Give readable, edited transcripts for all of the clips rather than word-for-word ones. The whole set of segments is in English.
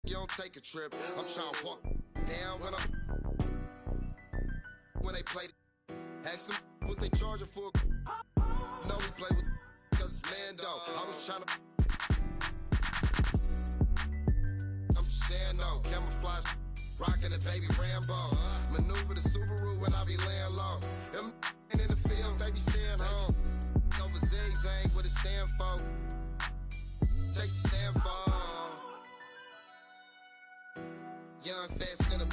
You don't take a trip. I'm trying to walk down when they play. Ask them what they charging for. No, we play with cause it's Mando. I was trying to. I'm just saying no. Camouflage, rocking the baby Rambo. Maneuver the Subaru when I be laying low. Them in the field, they be staying home. Over zigzag, what it stand for. Take the stand for. Young, fast, and a.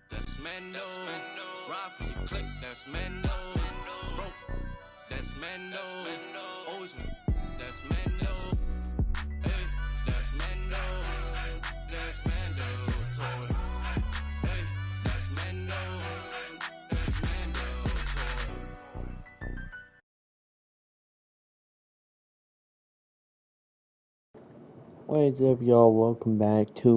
That's Mando. Ride for your click, that's Mando. Broke, that's Mando. Always with, that's Mando. Hey, that's Mando. That's Mando. Toy. Hey, that's Mando. That's Mando. Toy. What is up, y'all? Welcome back to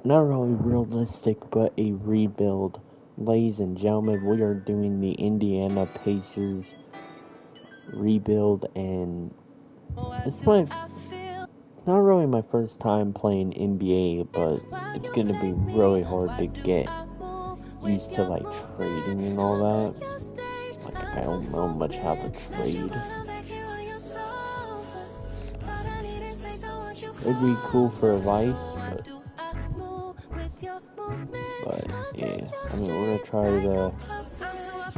not really realistic, but a rebuild. Ladies and gentlemen, we are doing the Indiana Pacers rebuild, and it's not really my first time playing NBA, but it's gonna be really hard to get used to, like, trading and all that. Like, I don't know much how to trade. It'd be cool for advice, but yeah, I mean, we're gonna try to,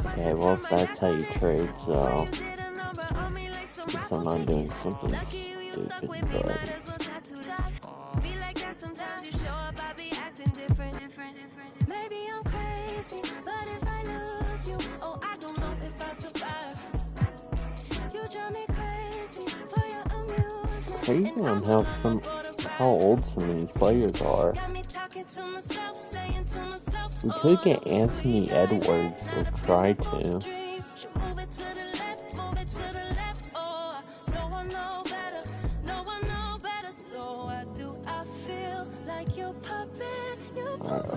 okay, well, that's how you trade, so, guess I'm not doing something stupid, but, crazy on how old some of these players are. We could get Anthony Edwards, or try to.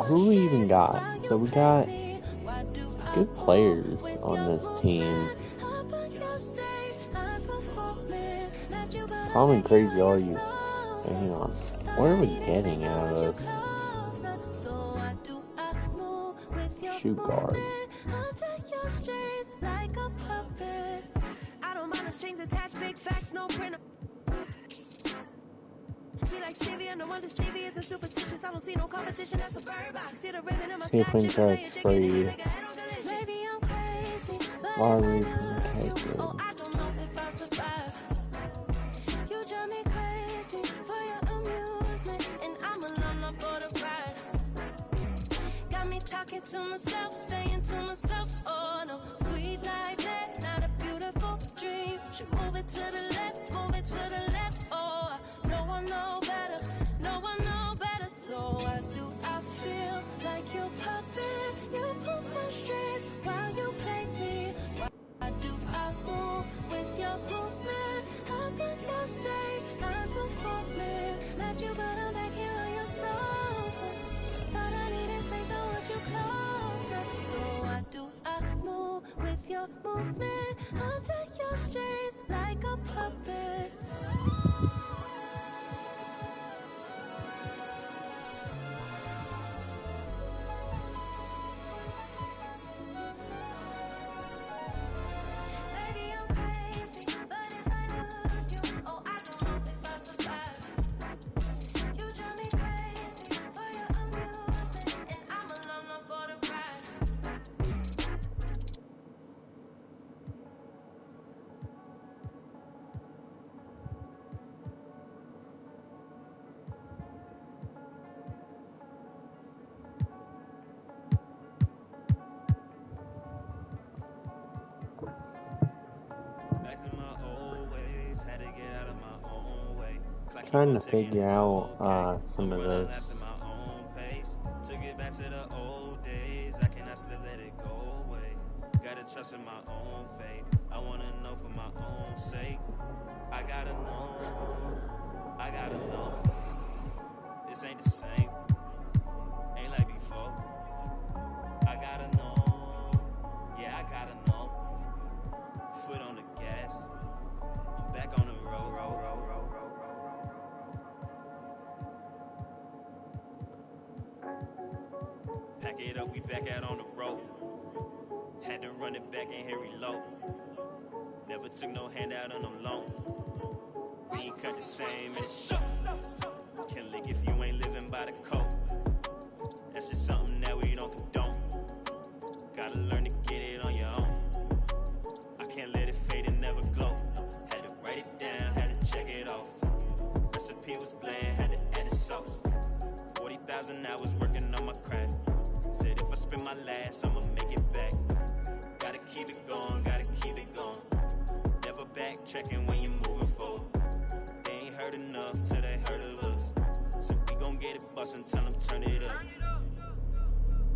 Who we even got? So we got good players on this team. Probably crazy all you. Hang on. What are we getting out of shoot guard? Strings attached, big facts, no printer. She like Stevie, and the one that Stevie isn't superstitious. I don't see no competition, that's a bird box. See the ribbon in my stack, trade. Maybe I'm crazy, but I don't know if I survive. You drive me crazy for your amusement, and I'm alone for the ride. Got me talking to myself, saying to myself, oh no, sweet like that, not a beautiful dream. Should move it to the left, move it to the left. Oh, no one know better, no one know better. So why do I feel like you're puppet? You pull my strings while you play me. Why do I move with your movement? Up on your stage, I'm performing. Left you, but I'm back here on your sofa. Thought I needed space, I want you closer. So why do I move with your movement? Under your strings like a puppet. Trying to figure out some of this. To get back to the old days, I cannot slip, let it go away. Gotta trust in my own faith. I wanna know for my own sake. I gotta know. This ain't the same. Ain't like before. I gotta know. Yeah, I gotta know. Foot on the gas. I'm back on the road. Back it up, we back out on the road. Had to run it back and hit reload. Never took no handout on them loans. We ain't cut the same in the show. Can't lick if you ain't living by the code. That's just something that we don't condone. Gotta learn to get it on your own. I can't let it fade and never glow. Had to write it down, had to check it off. Recipe was bland, had to add the sauce. 40,000 hours working on my craft. Said if I spend my last, I'ma make it back. Gotta keep it going, gotta keep it going. Never backtracking when you're moving forward. They ain't heard enough till they heard of us. So we gon' get it bustin' till them turn it up.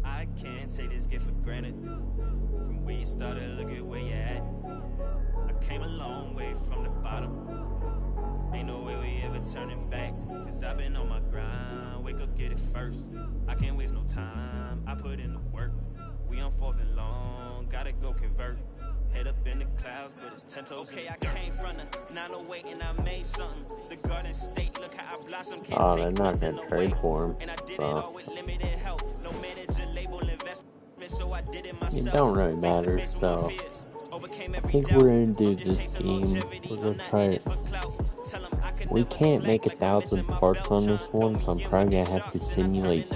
I can't take this gift for granted. From where you started, look at where you at. I came a long way from the bottom. Ain't no way we ever turning back. Cause I've been on my grind. Wake up, get it first. I can't waste no time. I put in the work. We on 4th and long. Gotta go convert. Head up in the clouds, but it's 10 toes. Okay, I came from the 908 and I made something. The Garden State, look how I blossom. Oh, they're not gonna trade for him. And I did it all with limited help. No manager, label, investment, so I did it myself. It don't really matter, so I think we're gonna do this game. We're gonna try it. We can't make 1,000 parts on this one, so I'm probably gonna have to simulate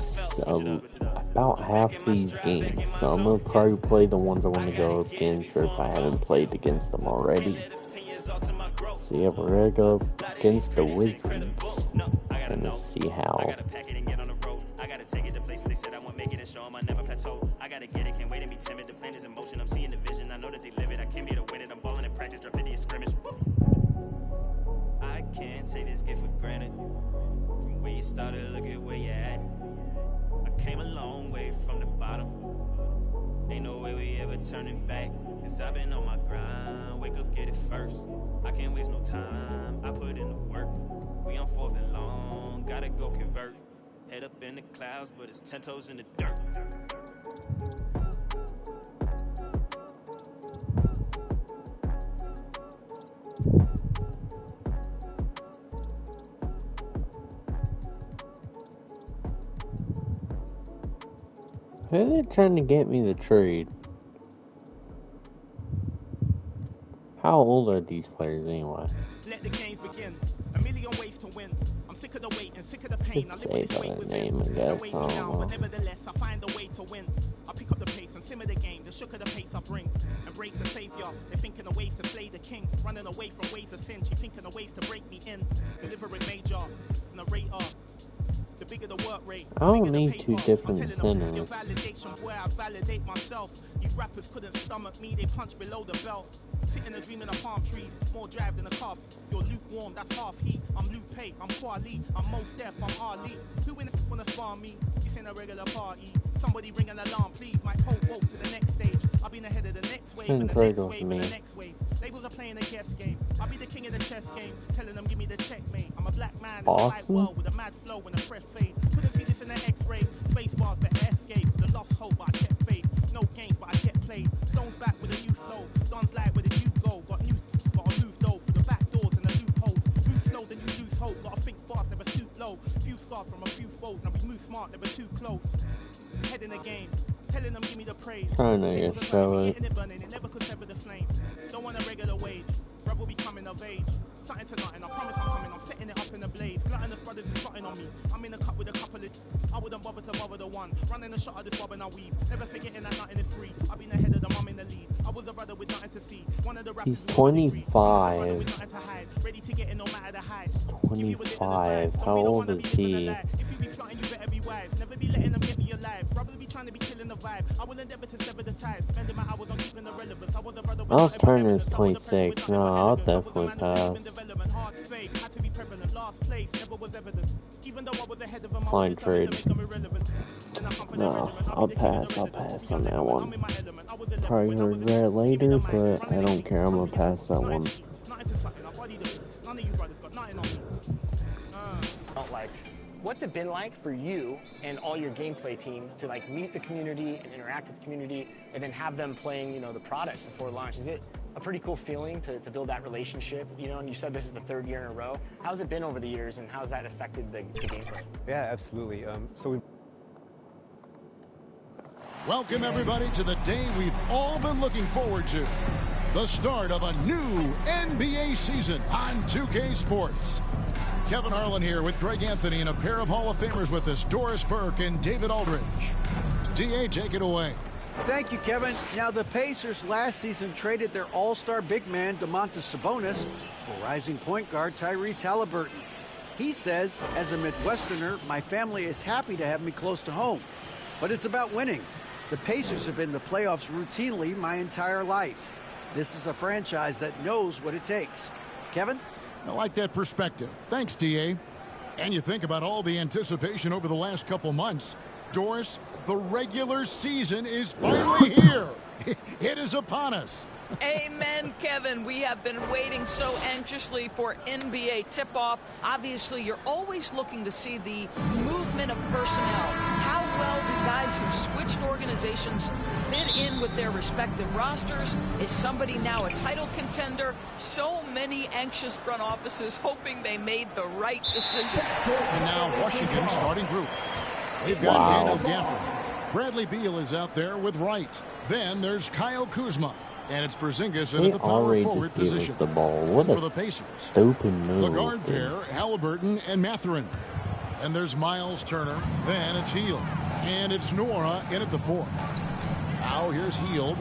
about half these games. So I'm gonna probably play the ones I want to go against, or if I haven't played against them already. So yeah, we're gonna go against the Wizards and see how. I gotta take it to places they said I won't make it and show them I never plateau. I gotta get it, can't wait and be timid. The plan is in motion, I'm seeing the vision. I know that they live it, I can't be to win it. I'm balling in practice, drop video scrimmage. I can't take this gift for granted. From where you started, look at where you at. I came a long way from the bottom. Ain't no way we ever turning back. Cause I've been on my grind. Wake up, get it first. I can't waste no time. I put in the work. We on 4th and long. Gotta go convert. Head up in the clouds, but it's 10 toes in the dirt. Who are they trying to get me to trade? How old are these players anyway? Let the games begin. A million ways to win. I'm sick of the wait and sick of the pain. I live Say with this by weight the within. name, I guess. Weight I me don't down, know. but nevertheless, I find a way to win. I pick up the pace and simmer the game. The shook of the pace I bring. Embrace the savior. They're thinking of ways to slay the king. Running away from ways of sin. She thinking of ways to break me in. Delivering major. Narrator. The bigger the work rate. I don't need two different Your centers. validation where I validate myself. These rappers couldn't stomach me, they punch below the belt. Sitting a dream in the palm trees, more drive than a calf. You're lukewarm, that's half heat. I'm Luke Pay, I'm Kwali, I'm Most Def, I'm Ali. Who in the wanna spar me? This ain't a regular party. Somebody ring an alarm, please. My whole vote to the next stage. I'll be in the head of the next wave, and the next wave, and the next wave. Labels are playing a guess game. I'll be the king of the chess game, telling them give me the checkmate. I'm a black man in the white world with a mad flow and a fresh fade. Couldn't see this in the X-ray. Space bars for escape. The lost hope, but I kept faith. No games, but I kept played. Stones back with a new flow. Don's like where the you go. Gotta move though through the back doors and the loopholes. Move slow, then you lose hope. Gotta think fast, never stoop low. Few scars from a few foes. Now we move smart, never too close. Head in the game. Telling them give me the praise. Trying to show it. Getting it burning, it never could sever the flame. Don't want a regular wage. Brother be coming of age. Something to nothing, I promise I'm coming. I'm setting it up in the blaze. Gluttonous brothers is plotting on me. I'm in a cup with a couple of. I wouldn't bother to bother the one. Running a shot of this bob and I weave. Never forgetting that nothing is free. I've been ahead of the mum in the lead. I was a brother with nothing to see. One of the rappers. He's 25. Ready to get in no matter the height. 25. How old is he? If you be plotting, you better be wise. Never be letting them get me alive. Brothers be trying to be killing the vibe. I will endeavor to sever the ties. Spending my hours on keeping the relevance. I was a brother with I'll turn is 26. No, I'll definitely pass. Line trade. No, I'll pass on that one. Probably regret it later, but I don't care. I'm gonna pass that one. Like, what's it been like for you and all your gameplay team to like meet the community and interact with the community and then have them playing, you know, the product before launch? Is it a pretty cool feeling to build that relationship, you know? And you said this is the 3rd year in a row. How's it been over the years, and how's that affected the gameplay? Yeah, absolutely. So Welcome, everybody, to the day we've all been looking forward to. The start of a new NBA season on 2K Sports. Kevin Harlan here with Greg Anthony and a pair of Hall of Famers with us, Doris Burke and David Aldridge. D.A., take it away. Thank you, Kevin. Now, the Pacers last season traded their all-star big man, Domantas Sabonis, for rising point guard Tyrese Halliburton. He says, as a Midwesterner, my family is happy to have me close to home. But it's about winning. The Pacers have been in the playoffs routinely my entire life. This is a franchise that knows what it takes. Kevin? I like that perspective. Thanks, D.A. And you think about all the anticipation over the last couple months. Doris, the regular season is finally here. It is upon us. Amen, Kevin. We have been waiting so anxiously for NBA tip-off. Obviously, you're always looking to see the movement of personnel. How well do guys who switched organizations fit in with their respective rosters? Is somebody now a title contender? So many anxious front offices hoping they made the right decisions. And now Washington's starting group. They've got Daniel Gafford. Bradley Beal is out there with Wright. Then there's Kyle Kuzma. And it's Porzingis in at the power forward position. The ball. What for the Pacers. The guard pair, Halliburton and Mathurin. And there's Myles Turner. Then it's Hield. And it's Nora in at the 4. Now here's Hield.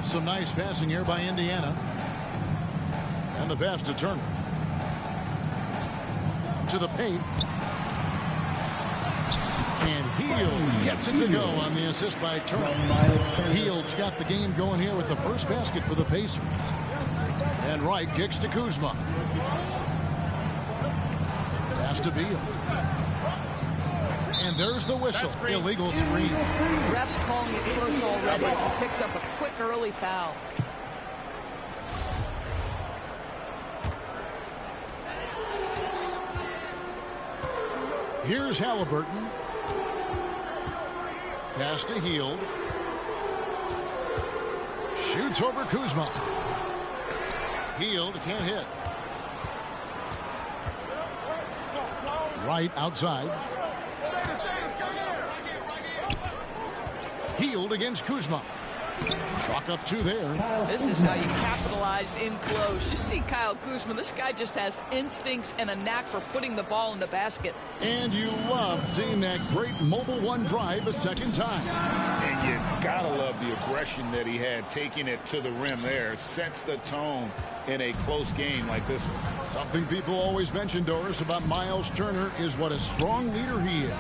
Some nice passing here by Indiana. And the pass to Turner. To the paint. And Hield gets it to go on the assist by Turner. Hield's got the game going here with the first basket for the Pacers. And Wright kicks to Kuzma. Pass to Beal. And there's the whistle. Illegal screen. Refs calling it close already as he picks up a quick early foul. Here's Halliburton. Pass to Hield. Shoots over Kuzma. Hield can't hit. Wright outside. Hield against Kuzma. Chalk up 2 there. This is how you capitalize in close. You see Kyle Kuzma, this guy just has instincts and a knack for putting the ball in the basket. And you love seeing that great mobile one drive a second time. And you gotta love the aggression that he had, taking it to the rim there. Sets the tone in a close game like this one. Something people always mention, Doris, about Myles Turner is what a strong leader he is.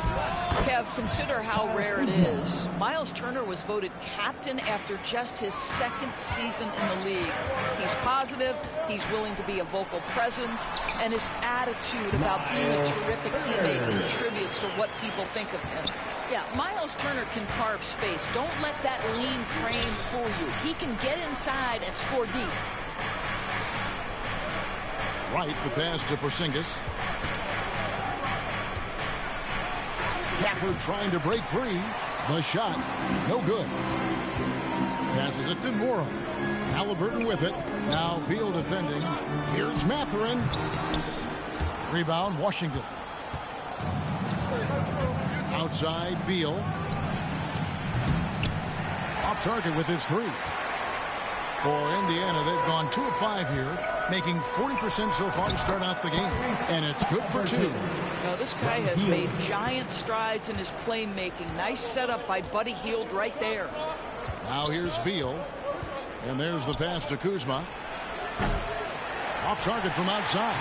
Kev, consider how rare it is. Myles Turner was voted captain after just his 2nd season in the league. He's positive, he's willing to be a vocal presence, and his attitude about being a terrific teammate contributes to what people think of him. Yeah, Myles Turner can carve space. Don't let that lean frame fool you. He can get inside and score deep. Right, the pass to Porzingis. Gafford trying to break free. The shot, no good. Passes it to Nora. Halliburton with it. Now Beal defending. Here's Mathurin. Rebound, Washington. Outside, Beal. Off target with his 3. For Indiana, they've gone 2 of 5 here, making 40% so far to start out the game. And it's good for 2. Now, this guy has made giant strides in his playmaking. Nice setup by Buddy Hield right there. Now here's Beal. And there's the pass to Kuzma. Off target from outside.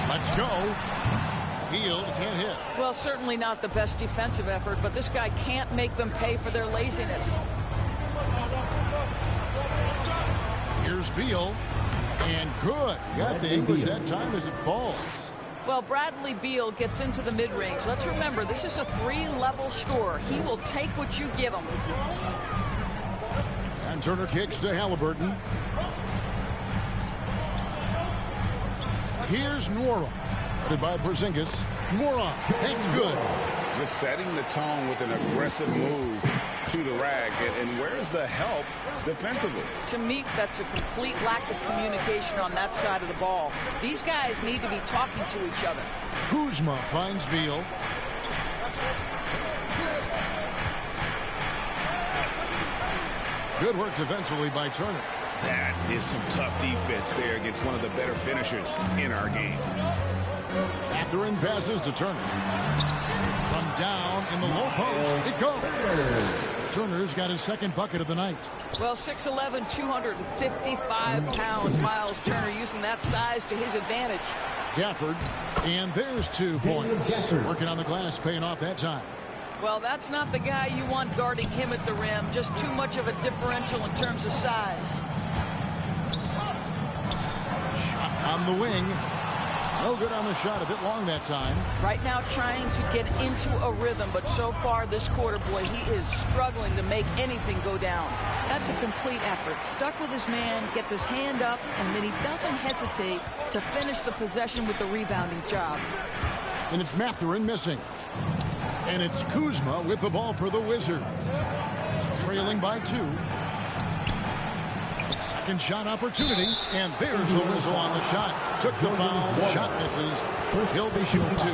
Let's go. Hield can't hit. Well, certainly not the best defensive effort, but this guy can't make them pay for their laziness. Here's Beal. And good. Got the English that time as it falls. Well, Bradley Beal gets into the mid-range. Let's remember, this is a 3-level score. He will take what you give him. And Turner kicks to Halliburton. Here's Nora. Headed by Porzingis. Nora. That's good. Just setting the tone with an aggressive move to the rack. And where's the help defensively? To me, that's a complete lack of communication on that side of the ball. These guys need to be talking to each other. Kuzma finds Beal. Good work defensively by Turner. That is some tough defense there against one of the better finishers in our game. Mathurin passes to Turner. From down in the low post, it goes. Turner's got his second bucket of the night. Well, 6'11", 255 pounds. Myles Turner using that size to his advantage. Gafford, and there's 2 points. Working on the glass, paying off that time. Well, that's not the guy you want guarding him at the rim. Just too much of a differential in terms of size. Shot on the wing. No good on the shot. A bit long that time. Right now trying to get into a rhythm, but so far this quarter, boy, he is struggling to make anything go down. That's a complete effort. Stuck with his man, gets his hand up, and then he doesn't hesitate to finish the possession with the rebounding job. And it's Mathurin missing. And it's Kuzma with the ball for the Wizards. Trailing by 2. Second shot opportunity, and there's the whistle on the shot. Took the foul, shot misses. He'll be shooting 2.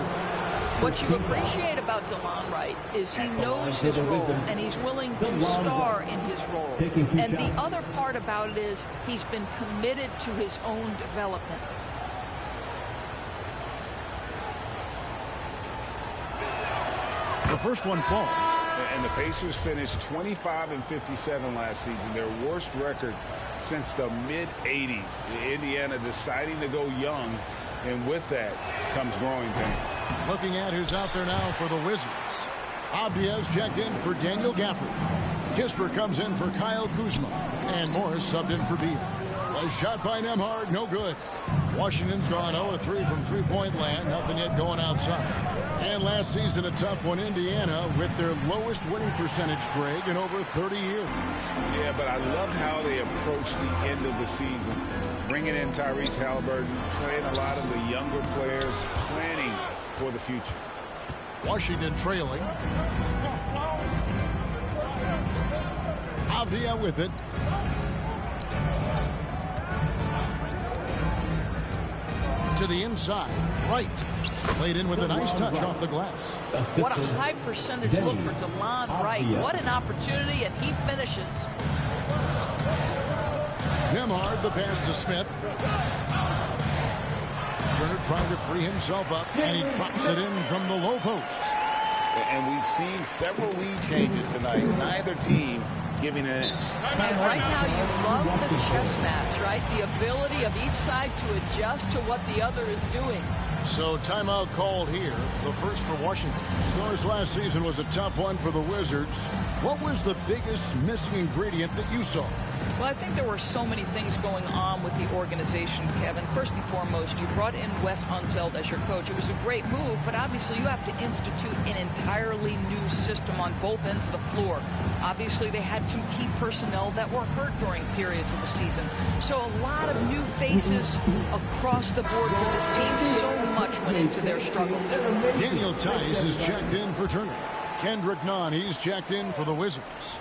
What you appreciate about DeLon Wright is he knows his role, and he's willing to star in his role. And the other part about it is he's been committed to his own development. The first one falls. And the Pacers finished 25-57 last season, their worst record since the mid-'80s. Indiana deciding to go young, and with that comes growing pain. Looking at who's out there now for the Wizards. Abdia's checked in for Daniel Gafford. Kisper comes in for Kyle Kuzma. And Morris subbed in for Beal. A shot by Nembhard, no good. Washington's gone 0-3 from three-point land. Nothing yet going outside. And last season, a tough one, Indiana, with their lowest winning percentage, Greg, in over 30 years. Yeah, but I love how they approached the end of the season. Bringing in Tyrese Halliburton, playing a lot of the younger players, planning for the future. Washington trailing. Avdia with it. To the inside. Right. Played in with a nice touch off the glass. What a high percentage look for DeLon Wright. What an opportunity, and he finishes. Nembhard, the pass to Smith. Turner trying to free himself up, and he drops it in from the low post. And we've seen several lead changes tonight. Neither team giving an inch. And right now you love the chess match, right? The ability of each side to adjust to what the other is doing. So timeout called here, the first for Washington. Of course, last season was a tough one for the Wizards. What was the biggest missing ingredient that you saw? Well, I think there were so many things going on with the organization, Kevin. First and foremost, you brought in Wes Unseld as your coach. It was a great move, but obviously you have to institute an entirely new system on both ends of the floor. Obviously, they had some key personnel that were hurt during periods of the season. So a lot of new faces across the board for this team. So much went into their struggles. Daniel Tice is checked in for Turner. Kendrick Nunn, he's checked in for the Wizards.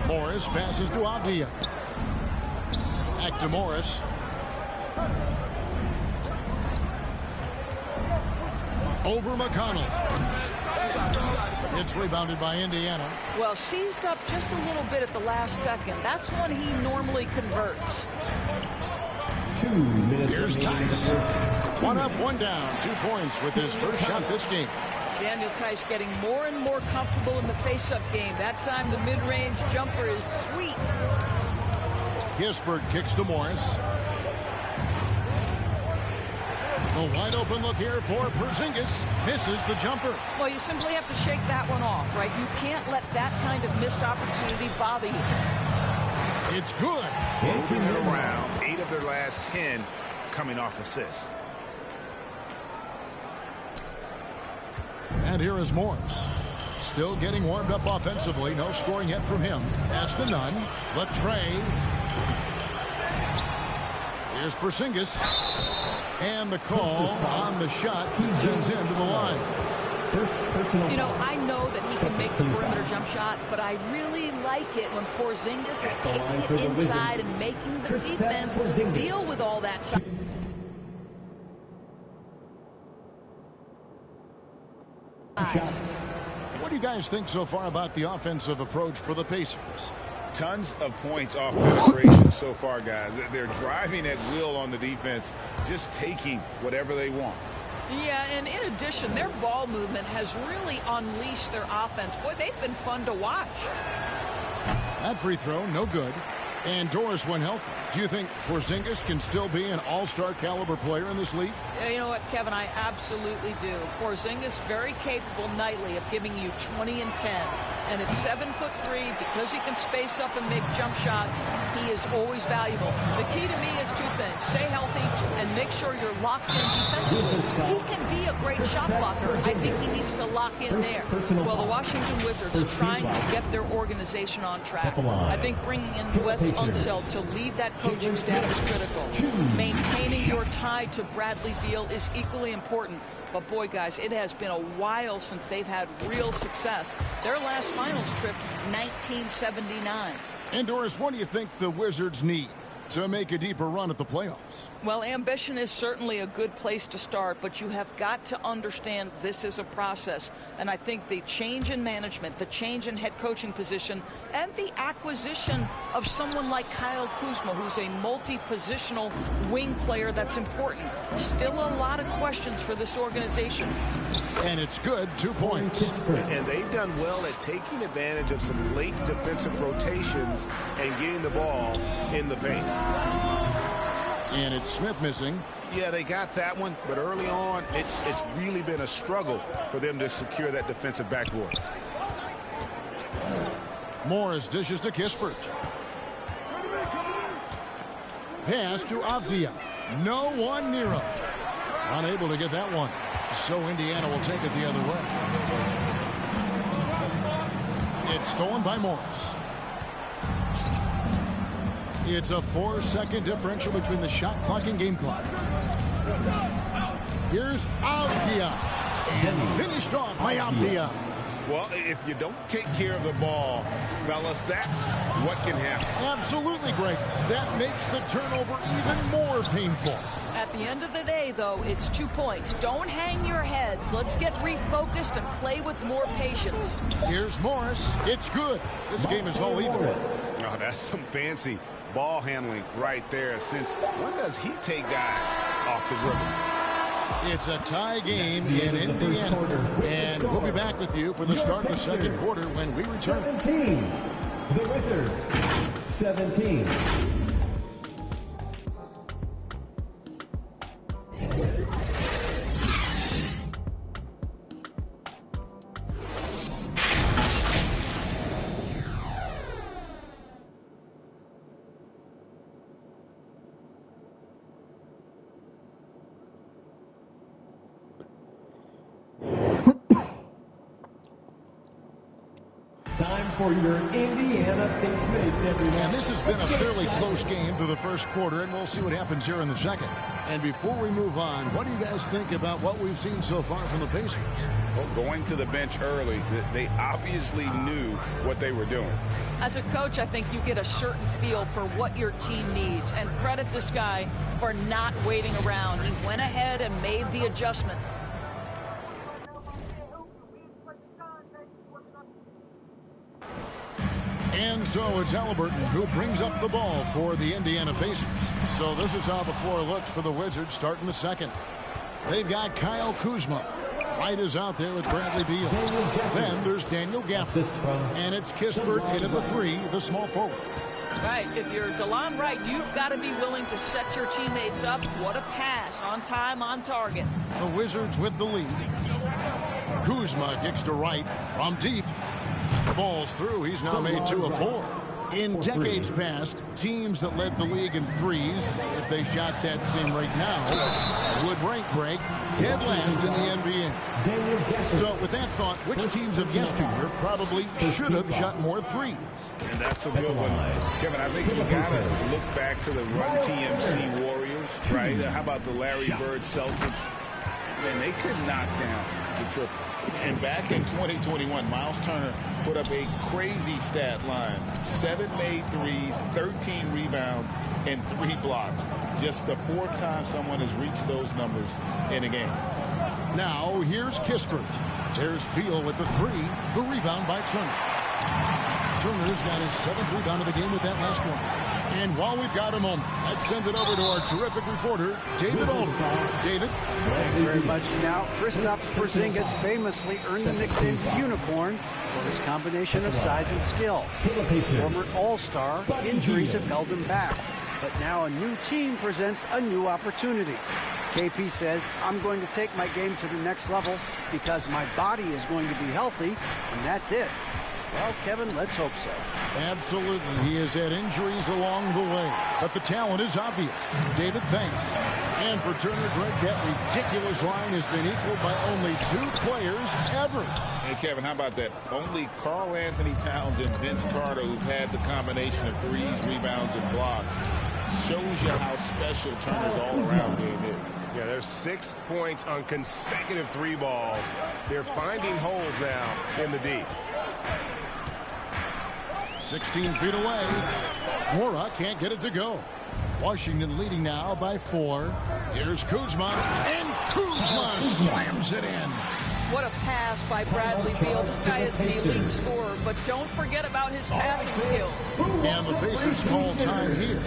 Morris passes to Avdia. Back to Morris. Over McConnell. It's rebounded by Indiana. Well, seized up just a little bit at the last second. That's when he normally converts. 2 minutes. Here's Tice. 1 up, 1 down. 2 points with his first shot this game. Daniel Tice getting more and more comfortable in the face-up game. That time the mid-range jumper is sweet. Gisbert kicks to Morris. A wide open look here for Porzingis. Misses the jumper. Well, you simply have to shake that one off, right? You can't let that kind of missed opportunity bother you. It's good. Moving it around. 8 of their last 10 coming off assists. And here is Morris. Still getting warmed up offensively. No scoring yet from him. Pass to Nunn. Latrey. Here's Porzingis. And the call on the shot sends him to the line. You know, I know that he can make the perimeter jump shot, but I really like it when Porzingis is taking it inside and making the defense deal with all that stuff. What do you guys think so far about the offensive approach for the Pacers? Tons of points off penetration so far, guys. They're driving at will on the defense, just taking whatever they want. Yeah, and in addition, their ball movement has really unleashed their offense. Boy, they've been fun to watch. That free throw, no good. And Doris, when healthy, do you think Porzingis can still be an all-star caliber player in this league? Yeah, you know what, Kevin, I absolutely do. Porzingis very capable nightly of giving you 20 and 10. And at 7'3", because he can space up and make jump shots, he is always valuable. The key to me is two things. Stay healthy and make sure you're locked in defensively. He can be a great shot blocker. I think he needs to lock in there. Well, the Washington Wizards are trying to get their organization on track. I think bringing in Wes Unseld to lead that coaching staff is critical. Maintaining your tie to Bradley Beal is equally important. But boy, guys, it has been a while since they've had real success. Their last finals trip, 1979. And Doris, what do you think the Wizards need to make a deeper run at the playoffs? Well, ambition is certainly a good place to start, but you have got to understand this is a process. And I think the change in management, the change in head coaching position, and the acquisition of someone like Kyle Kuzma, who's a multi-positional wing player that's important. Still a lot of questions for this organization. And it's good, 2 points. And they've done well at taking advantage of some late defensive rotations and getting the ball in the paint. And it's Smith missing. Yeah, they got that one, but early on, it's really been a struggle for them to secure that defensive backboard. Morris dishes to Kispert. Pass to Avdia. No one near him. Unable to get that one. So Indiana will take it the other way. It's stolen by Morris. It's a 4-second differential between the shot clock and game clock. Here's Avdia. And finished off by Avdia. Well, if you don't take care of the ball, fellas, that's what can happen. Absolutely, Greg. That makes the turnover even more painful. At the end of the day, though, it's 2 points. Don't hang your heads. Let's get refocused and play with more patience. Here's Morris. It's good. This game is all even. Oh, that's some fancy ball handling right there. Since when does he take guys off the dribble? It's a tie game in Indiana. And we'll be back with you for the start of the second quarter when we return. 17. The Wizards. 17. Time for your Indiana Face Mates, everyone. And this has been a fairly close game through the first quarter, and we'll see what happens here in the second. And before we move on, what do you guys think about what we've seen so far from the Pacers? Well, going to the bench early, they obviously knew what they were doing. As a coach, I think you get a certain feel for what your team needs. And credit this guy for not waiting around. He went ahead and made the adjustment. And so it's Halliburton who brings up the ball for the Indiana Pacers. So this is how the floor looks for the Wizards starting the second. They've got Kyle Kuzma. White is out there with Bradley Beal. Then there's Daniel Gafford. And it's Kispert in at the 3, the small forward. Right, if you're DeLon Wright, you've got to be willing to set your teammates up. What a pass, on time, on target. The Wizards with the lead. Kuzma kicks to Wright from deep. Falls through. He's now made 2 of 4. In decades past, teams that led the league in threes, if they shot that same rate now, would rank, Greg, dead last in the NBA. So with that thought, which teams of yesteryear probably should have shot more threes? And that's a good one. Kevin, I think you got to look back to the Run TMC Warriors, right? How about the Larry Bird Celtics? Man, they could knock down the triple. And back in 2021, Myles Turner put up a crazy stat line. 7 made threes, 13 rebounds, and 3 blocks. Just the 4th time someone has reached those numbers in a game. Now, here's Kispert. There's Beal with the three. The rebound by Turner. Turner's got his 7th rebound of the game with that last one. And while we've got a moment, let's send it over to our terrific reporter, David Alden. David? Thanks very much. Now, Kristaps Porzingis famously earned the nickname Unicorn for his combination of size and skill. Former All-Star, injuries have held him back. But now a new team presents a new opportunity. KP says, I'm going to take my game to the next level because my body is going to be healthy, and that's it. Well, Kevin, let's hope so. Absolutely. He has had injuries along the way, but the talent is obvious. David, thanks. And for Turner, Greg, that ridiculous line has been equaled by only 2 players ever. Hey, Kevin, how about that? Only Karl Anthony Towns and Vince Carter who've had the combination of threes, rebounds, and blocks. Shows you how special Turner's all-around game is. Yeah, there's 6 points on consecutive 3 balls. They're finding holes now in the D. 16 feet away. Mora can't get it to go. Washington leading now by 4. Here's Kuzma, and Kuzma slams it in. What a pass by Bradley Beal. This guy is an elite scorer, but don't forget about his passing skills. And the Pacers call time here.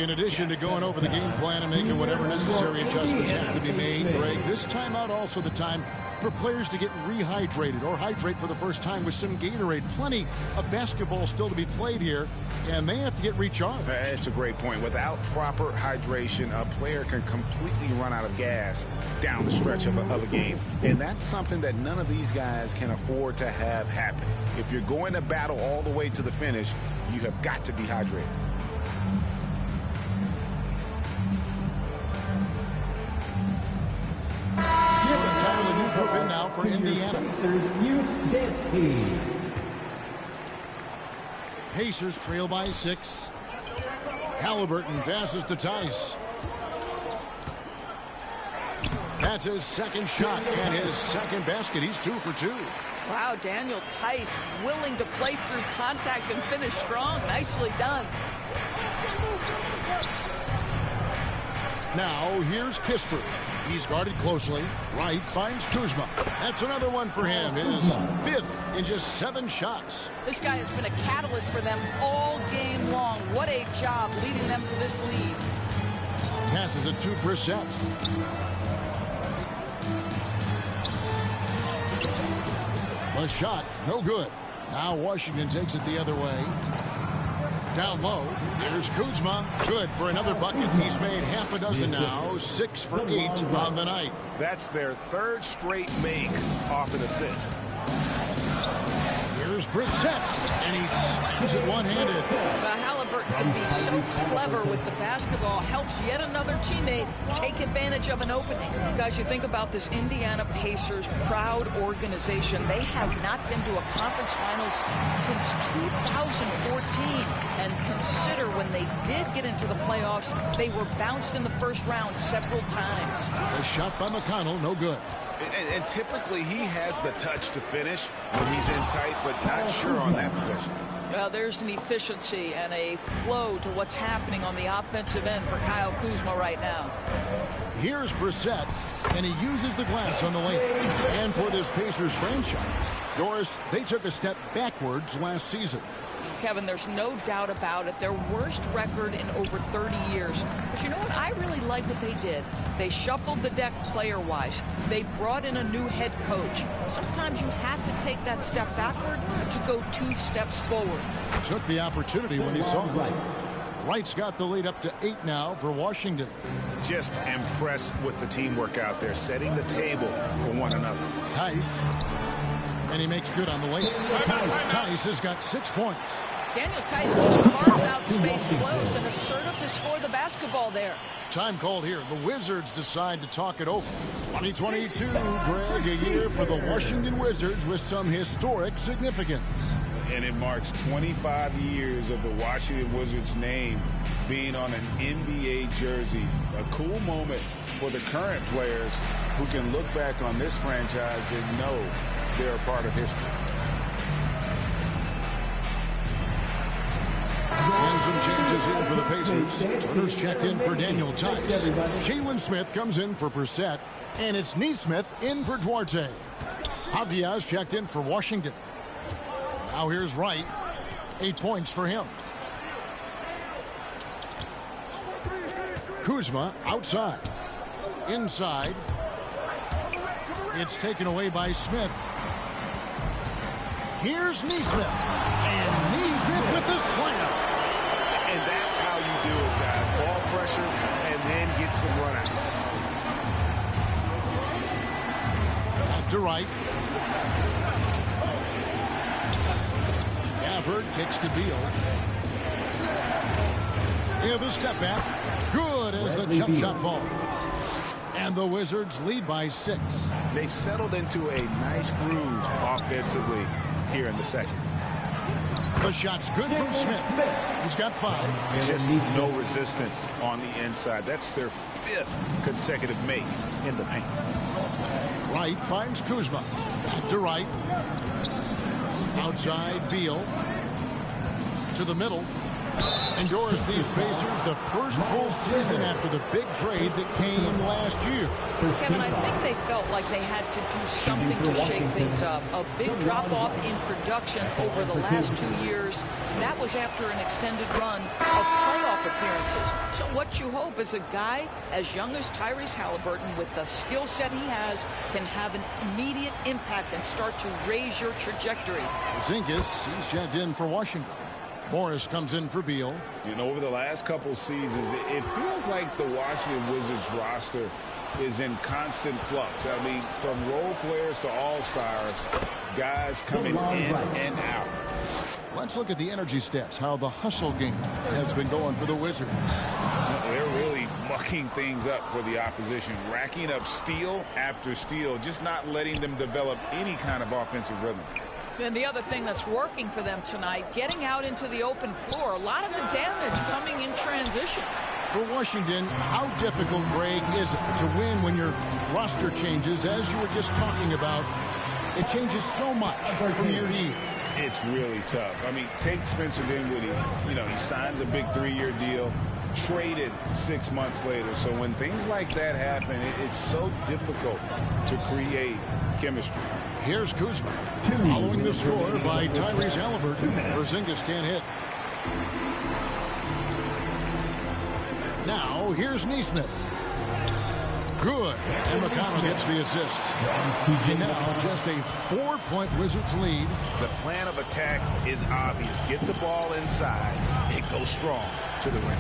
In addition to going over the game plan and making whatever necessary adjustments have to be made, Greg, this timeout also the time for players to get rehydrated or hydrate for the first time with some Gatorade. Plenty of basketball still to be played here, and they have to get recharged. It's a great point. Without proper hydration, a player can completely run out of gas down the stretch of a game. And that's something that none of these guys can afford to have happen. If you're going to battle all the way to the finish, you have got to be hydrated. So an entirely new group in now for Indiana. Pacers Youth Dance Team. Pacers trail by 6. Halliburton passes to Tice. That's his second shot and his second basket. He's 2 for 2. Wow, Daniel Tice willing to play through contact and finish strong. Nicely done. Now here's Kispert. He's guarded closely. Wright finds Kuzma. That's another one for him. His 5th in just 7 shots. This guy has been a catalyst for them all game long. What a job leading them to this lead. Passes it to Brissett. The shot, no good. Now Washington takes it the other way. Down low, here's Kuzma. Good for another bucket. He's made half a dozen now. 6 for 8 on the night. That's their 3rd straight make off an assist. Here's Brissett, and he slams it one-handed. Halliburton can be so clever with the basketball. Helps yet another teammate take advantage of an opening. Guys, you think about this Indiana Pacers proud organization. They have not been to a conference finals since 2014. And consider when they did get into the playoffs, they were bounced in the first round several times. A shot by McConnell, no good. And typically he has the touch to finish when he's in tight, but not sure on that possession. Well, there's an efficiency and a flow to what's happening on the offensive end for Kyle Kuzma right now. Here's Brissett, and he uses the glass on the lane. And for this Pacers franchise, Doris, they took a step backwards last season. Kevin, there's no doubt about it. Their worst record in over 30 years. But you know what? I really like what they did. They shuffled the deck player-wise. They brought in a new head coach. Sometimes you have to take that step backward to go 2 steps forward. Took the opportunity when he saw it. Wright's got the lead up to 8 now for Washington. Just impressed with the teamwork out there, setting the table for one another. Tice. And he makes good on the lane. Tice has got 6 points. Daniel Tice just carves out space close and assertive to score the basketball there. Time called here. The Wizards decide to talk it over. 2022, Greg, a year for the Washington Wizards with some historic significance. And it marks 25 years of the Washington Wizards name being on an NBA jersey. A cool moment for the current players who can look back on this franchise and know they're a part of history. And some changes here for the Pacers. Turner's checked in for Daniel Tice. Jalen Smith comes in for Brissett. And it's Neesmith in for Duarte. Avdia's checked in for Washington. Now here's Wright. 8 points for him. Kuzma outside. Inside. It's taken away by Smith. Here's Neesmith. And Neesmith with the slam. And that's how you do it, guys. Ball pressure and then get some run out. Back to Wright. Gafford kicks to Beal. Yeah, the step back. Good as the jump shot falls. And the Wizards lead by 6. They've settled into a nice groove offensively here in the second. The shot's good from Smith. He's got 5. Just no resistance on the inside. That's their 5th consecutive make in the paint. Wright finds Kuzma. Back to Wright. Outside Beal. To the middle. Endures these Pacers the first full season after the big trade that came last year. Kevin, I think they felt like they had to do something to shake things up. A big drop-off in production over the last 2 years. That was after an extended run of playoff appearances. So what you hope is a guy as young as Tyrese Halliburton, with the skill set he has, can have an immediate impact and start to raise your trajectory. Porzingis, he's checked in for Washington. Morris comes in for Beal. You know, over the last couple seasons, it feels like the Washington Wizards roster is in constant flux. I mean, from role players to all-stars, guys coming in and out. Let's look at the energy stats, how the hustle game has been going for the Wizards. They're really mucking things up for the opposition, racking up steal after steal, just not letting them develop any kind of offensive rhythm. And the other thing that's working for them tonight, getting out into the open floor. A lot of the damage coming in transition. For Washington, how difficult, Greg, is it to win when your roster changes? As you were just talking about, it changes so much from year to year. It's really tough. I mean, take Spencer Dinwiddie. You know, he signs a big 3-year deal, traded 6 months later. So when things like that happen, it's so difficult to create chemistry. Here's Kuzma. Following the score by Tyrese Halliburton. Porzingis can't hit. Now, here's Neesmith. Good. And McConnell gets the assist. And now just a 4-point Wizards lead. The plan of attack is obvious. Get the ball inside and go strong to the rim.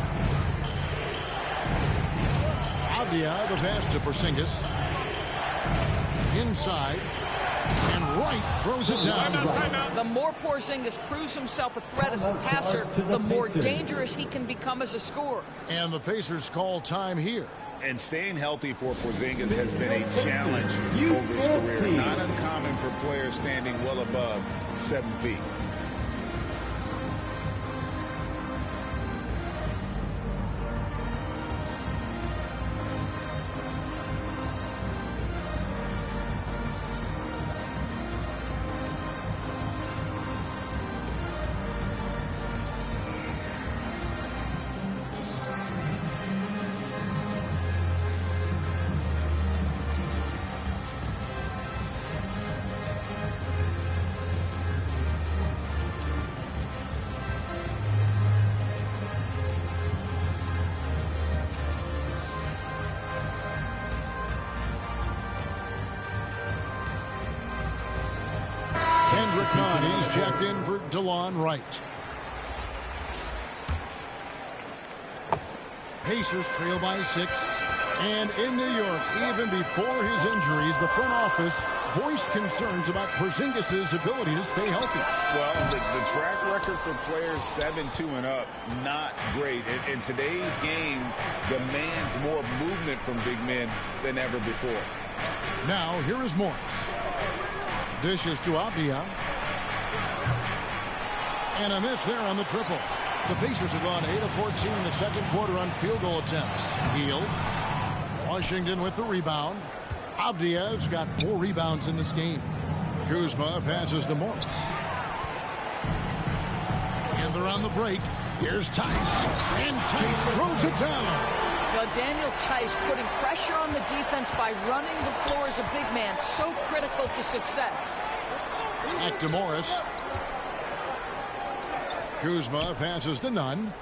Avdia, the pass to Porzingis. Inside. And Wright throws it down. The more Porzingis proves himself a threat as a passer, the more dangerous he can become as a scorer. And the Pacers call time here. And staying healthy for Porzingis has been a challenge over his career. Not uncommon for players standing well above 7 feet. He's checked in for DeLon Wright. Pacers trail by 6. And in New York, even before his injuries, the front office voiced concerns about Porzingis' ability to stay healthy. Well, the track record for players 7-2 and up, not great. In today's game, demands more movement from big men than ever before. Now, here is Morris. Dishes to Avdia. And a miss there on the triple. The Pacers have gone 8 of 14 in the second quarter on field goal attempts. Hield. Washington with the rebound. Avdia's got 4 rebounds in this game. Kuzma passes to Morris. And they're on the break. Here's Tice. And Tice throws it down. Daniel Tice putting pressure on the defense by running the floor as a big man, so critical to success. Back to Morris. Kuzma passes to Nunn.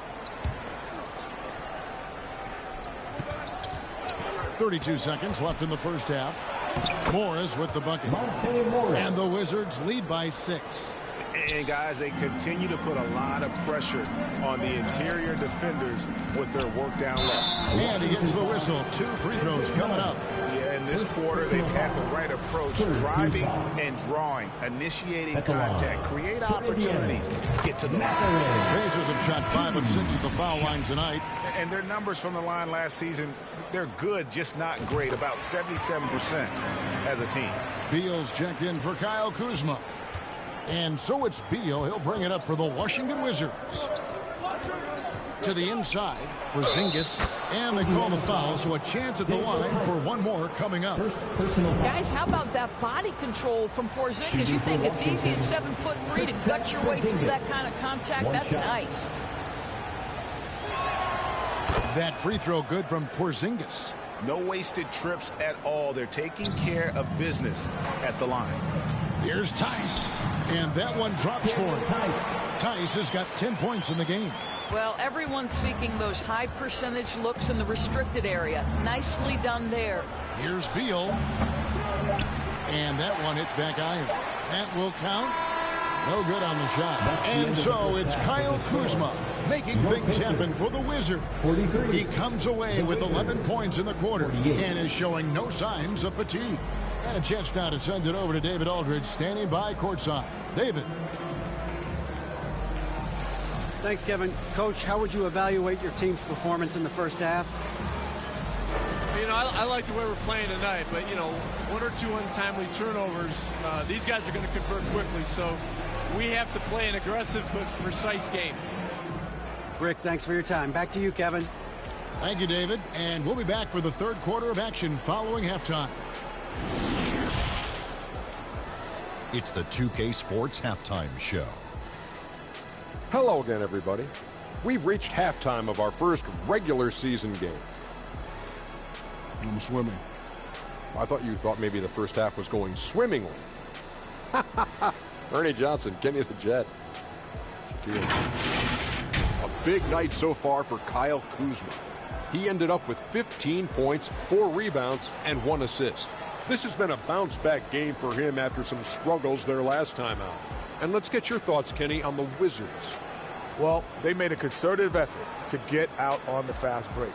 32 seconds left in the first half. Morris with the bucket. And the Wizards lead by 6. And guys, they continue to put a lot of pressure on the interior defenders with their work down low. And he gets the whistle. 2 free throws coming up. Yeah, in this quarter, they've had the right approach, driving and drawing, initiating contact, create opportunities, get to the line. Pacers have shot 5 of 6 at the foul line tonight. And their numbers from the line last season, they're good, just not great, about 77% as a team. Beal's checked in for Kyle Kuzma. And so it's Beal. He'll bring it up for the Washington Wizards. To the inside for Porzingis. And they call the foul, so a chance at the line for one more coming up. Guys, how about that body control from Porzingis? You think it's easy at 7'3" to gut your way through that kind of contact? That's nice. That free throw good from Porzingis. No wasted trips at all. They're taking care of business at the line. Here's Tice. And that one drops for him. Tice has got 10 points in the game. Well, everyone's seeking those high percentage looks in the restricted area. Nicely done there. Here's Beal. And that one hits back iron. That will count. No good on the shot. And so it's Kyle Kuzma making things happen for the Wizards. He comes away with 11 points in the quarter and is showing no signs of fatigue. And a chance now to send it over to David Aldridge, standing by courtside. David. Thanks, Kevin. Coach, how would you evaluate your team's performance in the first half? You know, I like the way we're playing tonight, but, you know, 1 or 2 untimely turnovers, these guys are going to convert quickly, so we have to play an aggressive but precise game. Rick, thanks for your time. Back to you, Kevin. Thank you, David. And we'll be back for the third quarter of action following halftime. It's the 2K Sports Halftime Show. Hello again, everybody. We've reached halftime of our first regular season game. I'm swimming. I thought you thought maybe the first half was going swimmingly. Ernie Johnson, Kenny the Jet. A big night so far for Kyle Kuzma. He ended up with 15 points, 4 rebounds, and 1 assist. This has been a bounce-back game for him after some struggles their last time out. And let's get your thoughts, Kenny, on the Wizards. Well, they made a concerted effort to get out on the fast break.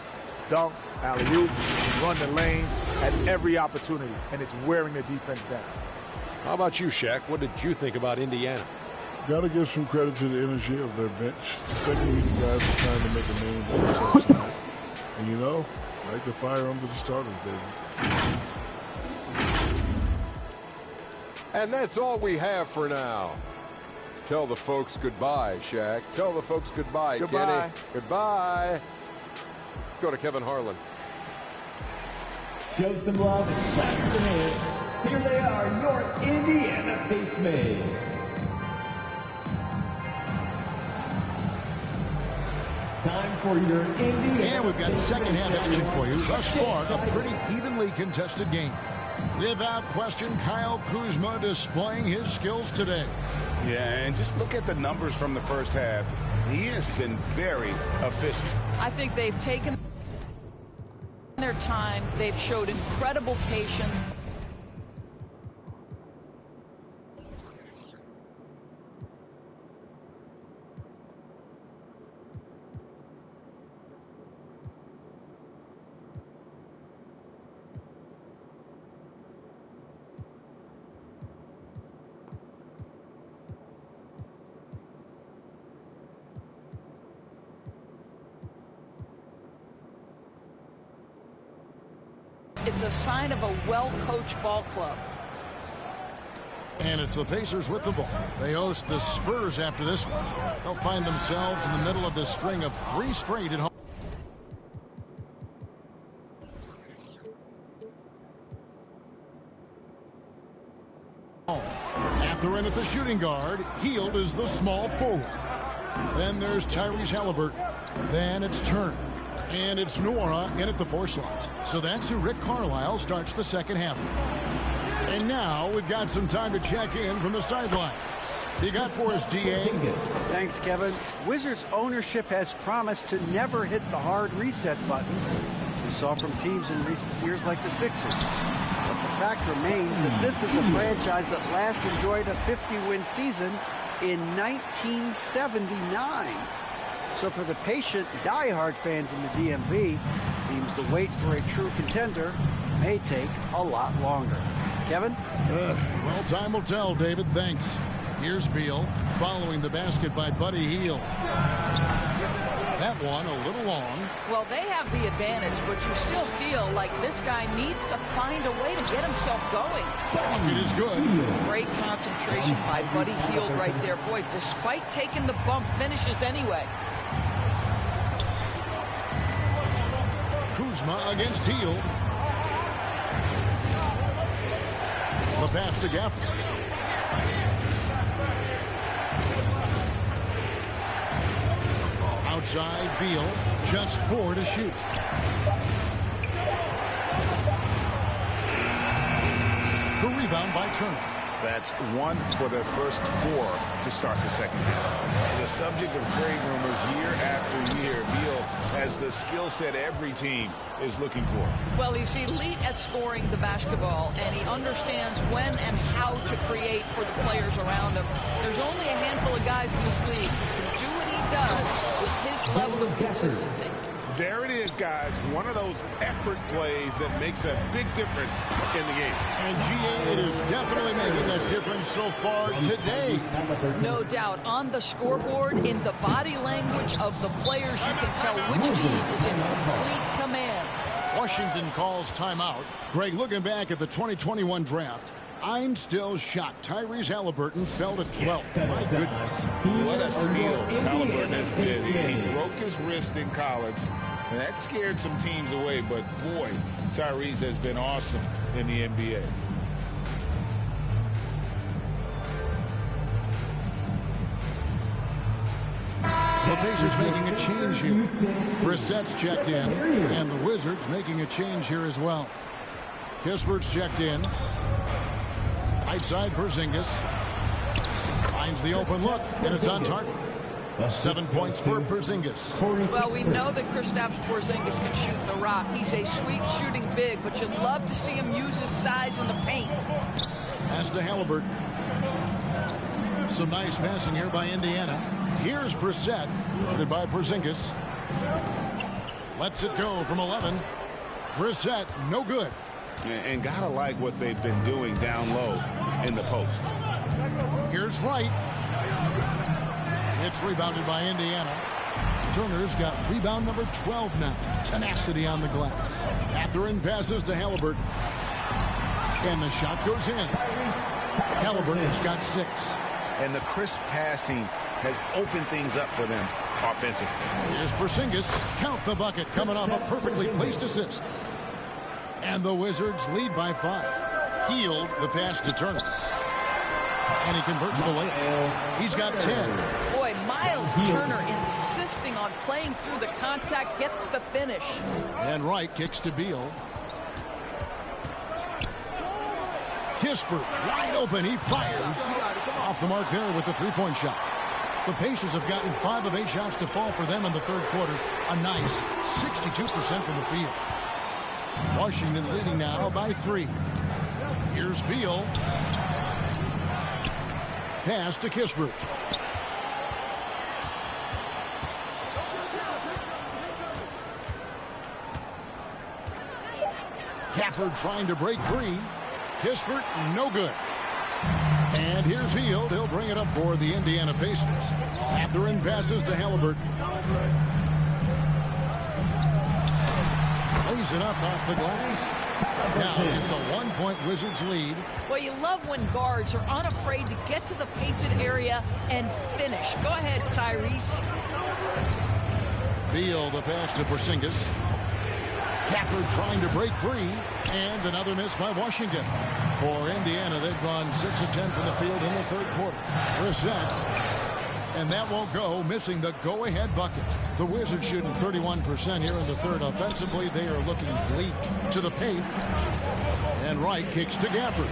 Dunks, alley-oops, run the lane at every opportunity, and it's wearing the defense down. How about you, Shaq? What did you think about Indiana? Got to give some credit to the energy of their bench. Second-year guys are trying to make a name for themselves tonight. And you know, light the fire under the starters, baby. And that's all we have for now. Tell the folks goodbye, Shaq. Tell the folks goodbye, Goodbye. Kenny. Goodbye. Let's go to Kevin Harlan. Show some love and clap your hands. Here they are, your Indiana Pacemates. Time for your Indiana. And we've got second half action for you. Thus far, a pretty evenly contested game. Without question, Kyle Kuzma displaying his skills today. Yeah, and just look at the numbers from the first half. He has been very efficient. I think they've taken their time. They've showed incredible patience. It's a sign of a well-coached ball club. And it's the Pacers with the ball. They host the Spurs after this one. They'll find themselves in the middle of this string of 3 straight at home. Catherine at the shooting guard. Hield is the small forward. Then there's Tyrese Halliburton. Then it's Turner. And it's Nora in at the 4 slot. So that's who Rick Carlisle starts the second half. And now we've got some time to check in from the sidelines. You got for us, D.A.? Thanks, Kevin. Wizards ownership has promised to never hit the hard reset button we saw from teams in recent years like the Sixers. But the fact remains that this is a franchise that last enjoyed a 50-win season in 1979. So for the patient, diehard fans in the DMV, it seems the wait for a true contender may take a lot longer. Kevin? Well, time will tell, David. Thanks. Here's Beal, following the basket by Buddy Hield. That one a little long. Well, they have the advantage, but you still feel like this guy needs to find a way to get himself going. It is good. Great concentration by Buddy Hield right there. Boy, despite taking the bump, finishes anyway. Kuzma against Hield. The pass to Gafford. Outside, Beal, just 4 to shoot. The rebound by Turner. That's 1 for their first 4 to start the second half. The subject of trade rumors year after year, Beal has the skill set every team is looking for. Well, he's elite at scoring the basketball, and he understands when and how to create for the players around him. There's only a handful of guys in this league who do what he does with his level of consistency. There it is, guys. One of those effort plays that makes a big difference in the game. And GA, it is definitely making that difference so far today. No doubt. On the scoreboard, in the body language of the players, you can tell which team is in complete command. Washington calls timeout. Greg, looking back at the 2021 draft, I'm still shocked. Tyrese Halliburton fell to 12th. My goodness. What a steal Halliburton has been. He broke his wrist in college, and that scared some teams away. But, boy, Tyrese has been awesome in the NBA. The Pacers making a change here. Brissett's checked in, and the Wizards making a change here as well. Kispert's checked in. Right side, Porzingis finds the open look, and it's on target. 7 points for Porzingis. Well, we know that Kristaps Porzingis can shoot the rock. He's a sweet shooting big, but you'd love to see him use his size in the paint. Pass to Halliburton. Some nice passing here by Indiana. Here's Brissett, guarded by Porzingis. Lets it go from 11. Brissett, no good. And gotta like what they've been doing down low in the post. Here's Wright. It's rebounded by Indiana. Turner's got rebound number 12 now. Tenacity on the glass. Mathurin passes to Halliburton. And the shot goes in. Halliburton's got 6. And the crisp passing has opened things up for them offensively. Here's Porzingis. Count the bucket, coming off a perfectly placed assist. And the Wizards lead by 5. Hield the pass to Turner. And he converts the layup. He's got 10. Boy, Myles Turner insisting on playing through the contact, gets the finish. And Wright kicks to Beal. Kispert wide open. He fires. Off the mark there with the three-point shot. The Pacers have gotten 5 of 8 shots to fall for them in the third quarter. A nice 62% from the field. Washington leading now by 3. Here's Beal. Pass to Kispert. Gafford trying to break free. Kispert, no good. And here's Hield. He'll bring it up for the Indiana Pacers. Mathurin passes to Halliburton. Lays it up off the glass. Now just a 1-point Wizards lead. Well, you love when guards are unafraid to get to the painted area and finish. Go ahead, Tyrese. Beal the pass to Porzingis. Gafford trying to break free. And another miss by Washington. For Indiana, they've gone 6 of 10 from the field in the third quarter. Brissett. And that won't go, missing the go-ahead bucket. The Wizards shooting 31% here in the third. Offensively, they are looking bleak to the paint. And Wright kicks to Gafford.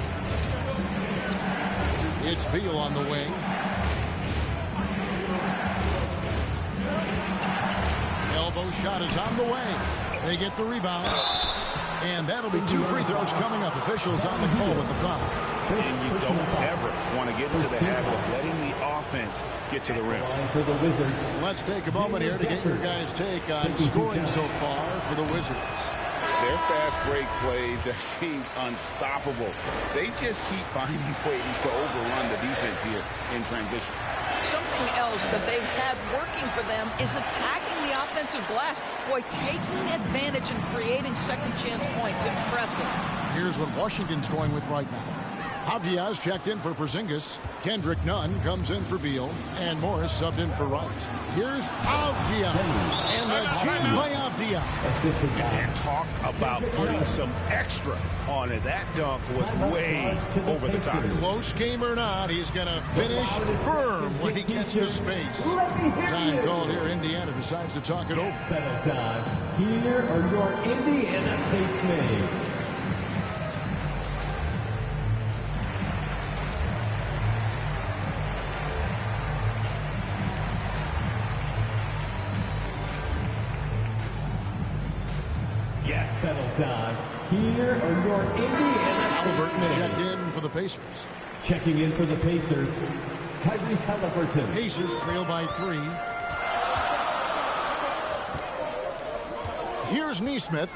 It's Beal on the wing. Elbow shot is on the way. They get the rebound. And that'll be 2 free throws coming up. Officials on the call with the foul. And you don't ever want to get into the habit of letting the offense get to the rim. Let's take a moment here to get your guys' take on scoring so far for the Wizards. Their fast break plays have seemed unstoppable. They just keep finding ways to overrun the defense here in transition. Something else that they've had working for them is attacking the offensive glass. Boy, taking advantage and creating second chance points. Impressive. Here's what Washington's going with right now. Avdia's checked in for Porzingis. Kendrick Nunn comes in for Beal. And Morris subbed in for Wright. Here's Avdia. And the jam by Avdia. And talk about putting some extra on it. That dunk was way over the top. Close game or not, he's going to finish firm when he gets the space. Time called here. Indiana decides to talk it over. Here are your Indiana Pacemates. Gas pedal time. Here are your Indiana Halliburton's checked in for the Pacers. Checking in for the Pacers, Tyrese Halliburton. Pacers trail by 3. Here's Neesmith.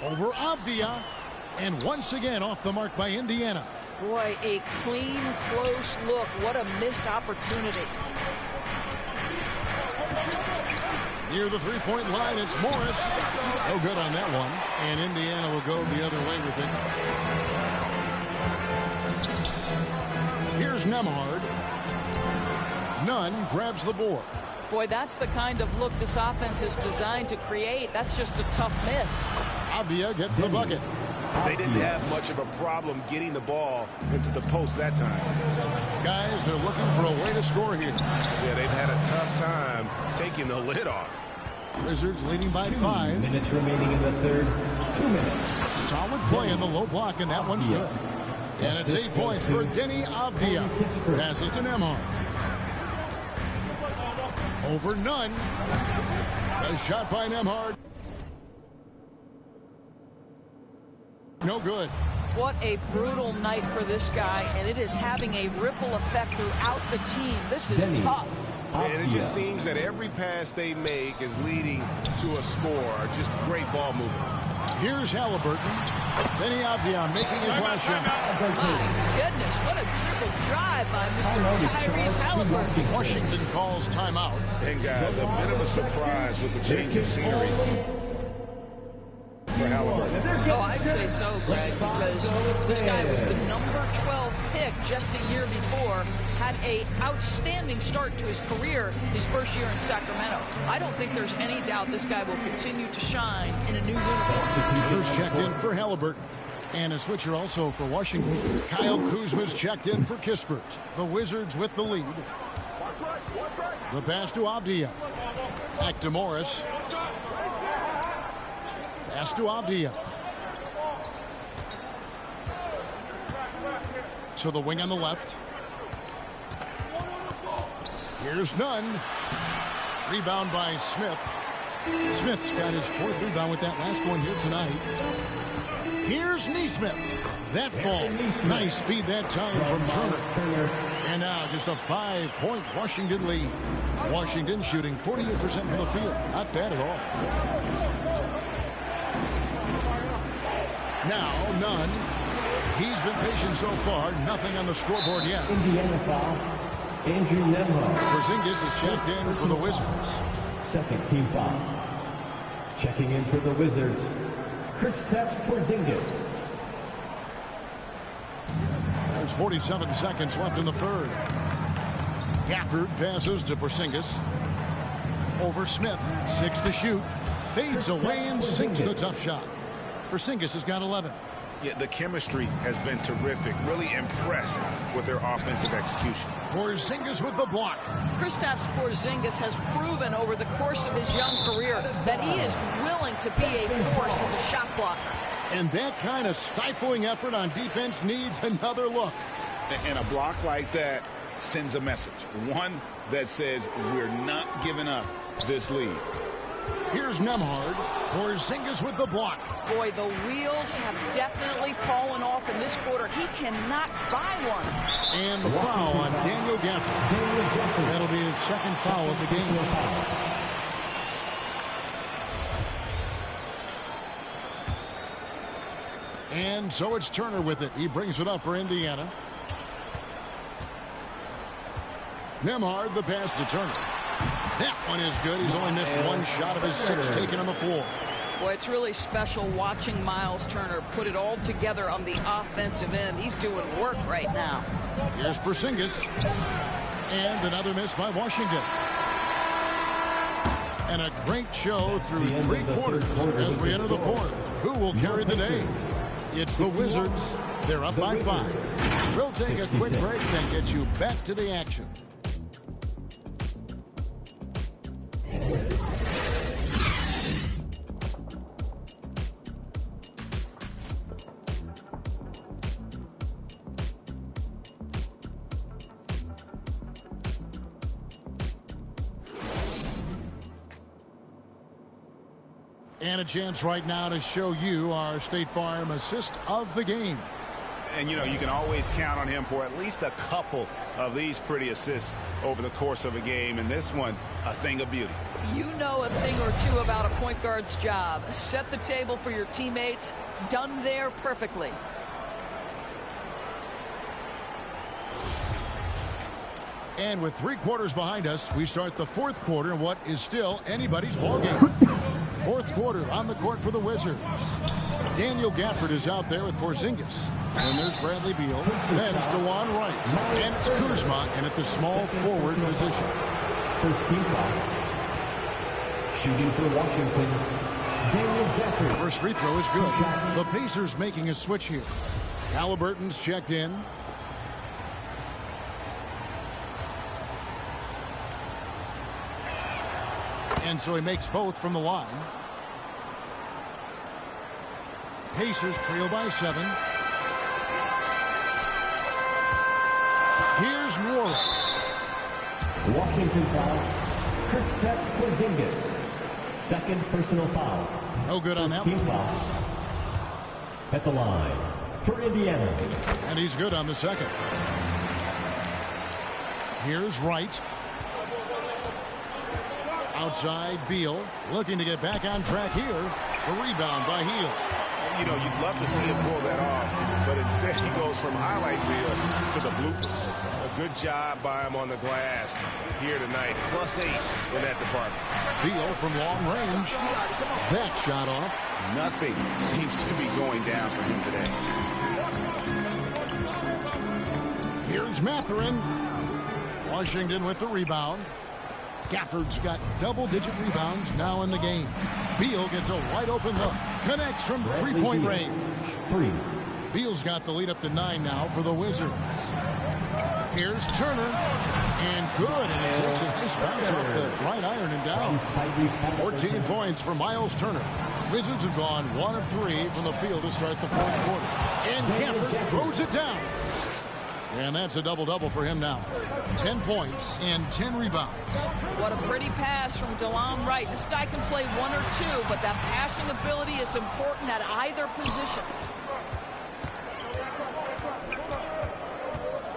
Over Avdia. And once again off the mark by Indiana. Boy, a clean, close look. What a missed opportunity. Near the three-point line, it's Morris. No good on that one. And Indiana will go the other way with it. Here's Nembhard. Nunn grabs the board. Boy, that's the kind of look this offense is designed to create. That's just a tough miss. Avdia gets the bucket. They didn't have much of a problem getting the ball into the post that time. Guys, they're looking for a way to score here. Yeah, they've had a tough time taking the lid off. Wizards leading by 5. Minutes remaining in the third. 2 minutes. Solid play in the low block, and that one's good. And it's 8 points for Denny Avdia. Passes to Nembhard. Over Nunn. A shot by Nembhard. No good. What a brutal night for this guy, and it is having a ripple effect throughout the team. This is tough. And it just seems that every pass they make is leading to a score. Just great ball movement. Here's Halliburton. Denny Avdia making his last shot. My goodness, what a triple drive by Mr. Tyrese Halliburton. Washington calls timeout. And guys, a bit of a surprise with the change of scenery for Halliburton. Oh, I'd say so, Greg, because this guy was the number 12 pick just a year before, had an outstanding start to his career his first year in Sacramento. I don't think there's any doubt this guy will continue to shine in a new uniform. First checked in for Halliburton. And a switcher also for Washington. Kyle Kuzma's checked in for Kispert. The Wizards with the lead. The pass to Avdia. Back to Morris. Pass to Avdia. To the wing on the left. Here's Nunn. Rebound by Smith. Smith's got his 4th rebound with that last one here tonight. Here's Neesmith. That ball. Nice speed that time from Turner. And now just a 5-point Washington lead. Washington shooting 48% from the field. Not bad at all. Now, Nunn. He's been patient so far. Nothing on the scoreboard yet. Indiana foul. Andrew Nembhard. Porzingis is checked in for the Wizards. Second team foul. Checking in for the Wizards, Kristaps Porzingis. There's 47 seconds left in the third. Gafford passes to Porzingis. Over Smith. 6 to shoot. Fades away and sinks the tough shot. Porzingis has got 11. Yeah, the chemistry has been terrific. Really impressed with their offensive execution. Porzingis with the block. Kristaps Porzingis has proven over the course of his young career that he is willing to be a force as a shot blocker. And that kind of stifling effort on defense needs another look. And a block like that sends a message. One that says we're not giving up this lead. Here's Nembhard. Porzingis with the block. Boy, the wheels have definitely fallen off in this quarter. He cannot buy one. And the foul on Daniel Gafford. That'll be his second foul of the game. And so it's Turner with it. He brings it up for Indiana. Nembhard, the pass to Turner. That one is good. He's only missed one shot of his 6 taken on the floor. Boy, it's really special watching Myles Turner put it all together on the offensive end. He's doing work right now. Here's Porzingis. And another miss by Washington. And a great show through 3 quarters as we enter the 4th. Who will carry the day? It's the Wizards. They're up by 5. We'll take a quick break and get you back to the action. And a chance right now to show you our State Farm assist of the game. And, you know, you can always count on him for at least a couple of these pretty assists over the course of a game. And this one, a thing of beauty. You know a thing or two about a point guard's job. Set the table for your teammates. Done there perfectly. And with 3 quarters behind us, we start the 4th quarter in what is still anybody's ballgame. 4th quarter on the court for the Wizards. Daniel Gafford is out there with Porzingis. And there's Bradley Beal. Then it's DeJuan Wright. And it's Kuzma in at the small forward position. First team foul. Shooting for Washington, Daniel Gafford. First free throw is good. The Pacers making a switch here. Halliburton's checked in. And so he makes both from the line. Pacers trail by 7. Here's Noor. Washington foul. Kristaps Porzingis. Second personal foul. No good on that team one. Foul. At the line for Indiana. And he's good on the second. Here's Wright. Outside Beal, looking to get back on track here. The rebound by Hield. You know, you'd love to see him pull that off, but instead he goes from highlight reel to the bloopers. A good job by him on the glass here tonight. +8 in that department. Beal from long range. That shot off. Nothing seems to be going down for him today. Here's Mathurin. Washington with the rebound. Gafford's got double-digit rebounds now in the game. Beal gets a wide-open look. Connects from three-point range. 3. Beal's got the lead up to 9 now for the Wizards. Here's Turner. And good. And it takes a nice bounce off the right iron and down. 14 points for Myles Turner. Wizards have gone 1 of 3 from the field to start the 4th quarter. And Gafford throws it down. And that's a double-double for him now. 10 points and 10 rebounds. What a pretty pass from DeJuan Wright. This guy can play 1 or 2, but that passing ability is important at either position.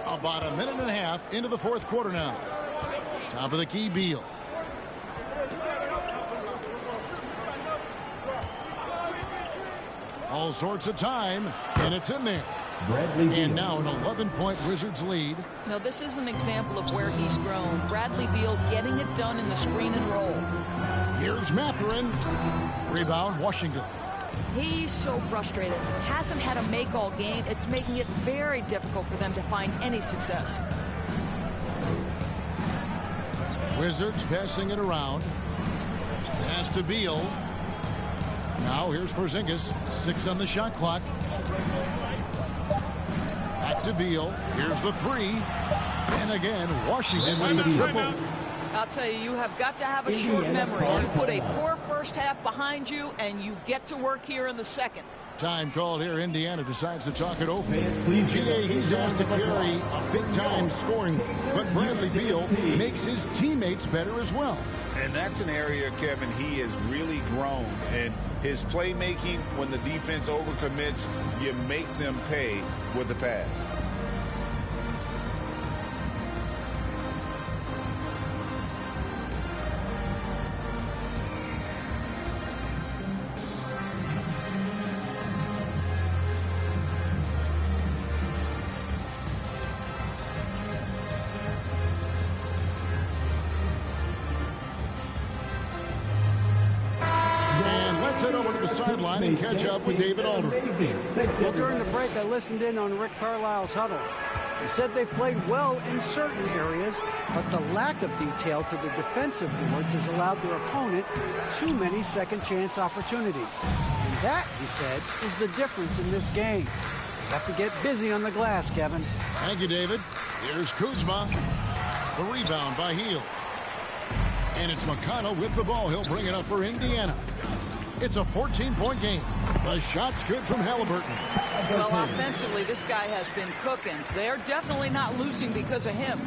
About a minute and a half into the 4th quarter now. Top of the key, Beal. All sorts of time, and it's in there. And now an 11-point Wizards lead. Now this is an example of where he's grown. Bradley Beal getting it done in the screen and roll. Here's Mathurin. Rebound, Washington. He's so frustrated. Hasn't had a make-all game. It's making it very difficult for them to find any success. Wizards passing it around. Pass to Beal. Now here's Porzingis. 6 on the shot clock. Back to Beal. Here's the three. And again, Washington with the triple. I'll tell you, you have got to have a short memory. You put a poor first half behind you, and you get to work here in the second. Time called here. Indiana decides to talk it over. GA, he's asked to carry a big-time scoring, but Bradley Beal makes his teammates better as well. And that's an area, Kevin, he has really grown. And his playmaking, when the defense overcommits, you make them pay with the pass. Head over to the sideline and catch up with David Aldridge. Well, during the break, I listened in on Rick Carlisle's huddle. He said they've played well in certain areas, but the lack of detail to the defensive boards has allowed their opponent too many second-chance opportunities. And that, he said, is the difference in this game. You have to get busy on the glass, Kevin. Thank you, David. Here's Kuzma. The rebound by Hield. And it's McConnell with the ball. He'll bring it up for Indiana. It's a 14-point game. The shot's good from Halliburton. Well, offensively, this guy has been cooking. They're definitely not losing because of him.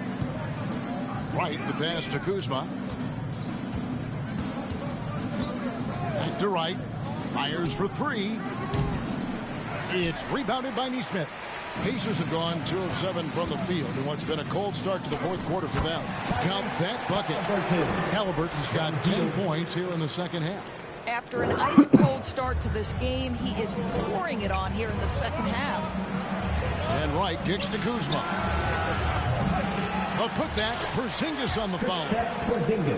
Right, the pass to Kuzma. Back to Wright. Fires for three. It's rebounded by Nesmith. Pacers have gone 2 of 7 from the field in what's been a cold start to the fourth quarter for them. Count that bucket. Halliburton's got 10 points here in the second half. After an ice-cold start to this game, he is pouring it on here in the second half. And Wright kicks to Kuzma. A putback, Porzingis on the foul.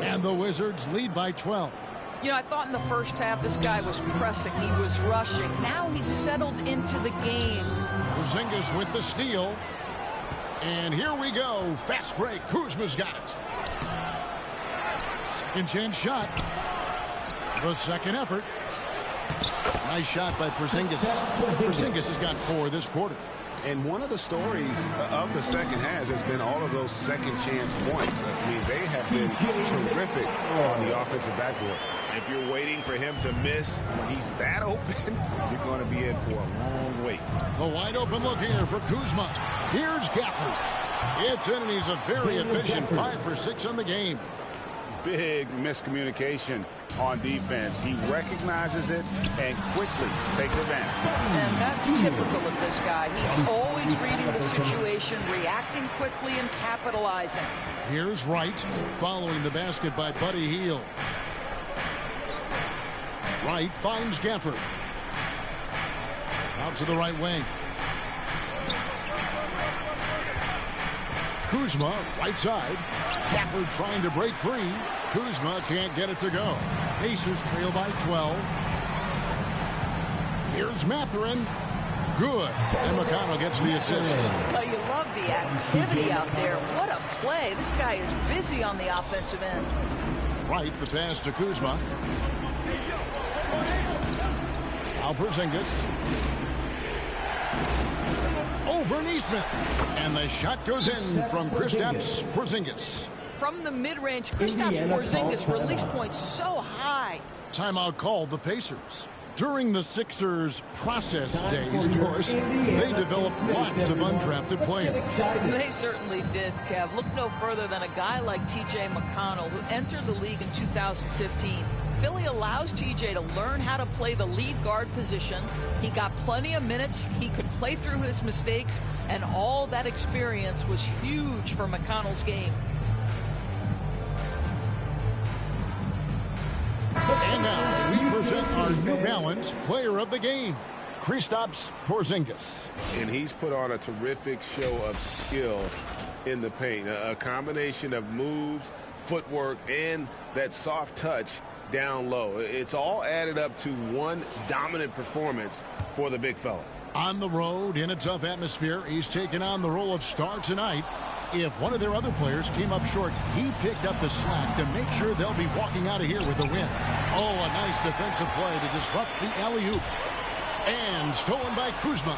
And the Wizards lead by 12. You know, I thought in the first half this guy was pressing, he was rushing. Now he's settled into the game. Porzingis with the steal. And here we go. Fast break. Kuzma's got it. Second chance shot. The second effort. Nice shot by Porzingis. Porzingis has got 4 this quarter. And one of the stories of the second half has been all of those second chance points. I mean, they have been terrific on the offensive backboard. If you're waiting for him to miss when he's that open, you're going to be in for a long wait. A wide open look here for Kuzma. Here's Gafford. It's in, and he's a very efficient 5 for 6 on the game. Big miscommunication on defense. He recognizes it and quickly takes advantage. And that's typical of this guy. He's always reading the situation, reacting quickly, and capitalizing. Here's Wright following the basket by Buddy Hield. Wright finds Gafford. Out to the right wing. Kuzma, right side. Gafford trying to break free. Kuzma can't get it to go. Pacers trail by 12. Here's Mathurin. Good. And McConnell gets the assist. Well, you love the activity out there. What a play. This guy is busy on the offensive end. Right, the pass to Kuzma. Now Porzingis. Over Nesmith. And the shot goes in from Kristaps Porzingis. From the mid-range, Kristaps Porzingis release points so high. Timeout called the Pacers. During the Sixers' process days, of course, they developed lots of undrafted players. They certainly did, Kev. Look no further than a guy like T.J. McConnell, who entered the league in 2015. Philly allows TJ to learn how to play the lead guard position. He got plenty of minutes. He could play through his mistakes, and all that experience was huge for McConnell's game. And now we present our New Balance player of the game, Kristaps Porzingis. And he's put on a terrific show of skill in the paint. A combination of moves, footwork, and that soft touch down low. It's all added up to one dominant performance for the big fella. On the road in a tough atmosphere, he's taken on the role of star tonight. If one of their other players came up short, he picked up the slack to make sure they'll be walking out of here with a win. Oh, a nice defensive play to disrupt the alley-oop. And stolen by Kuzma.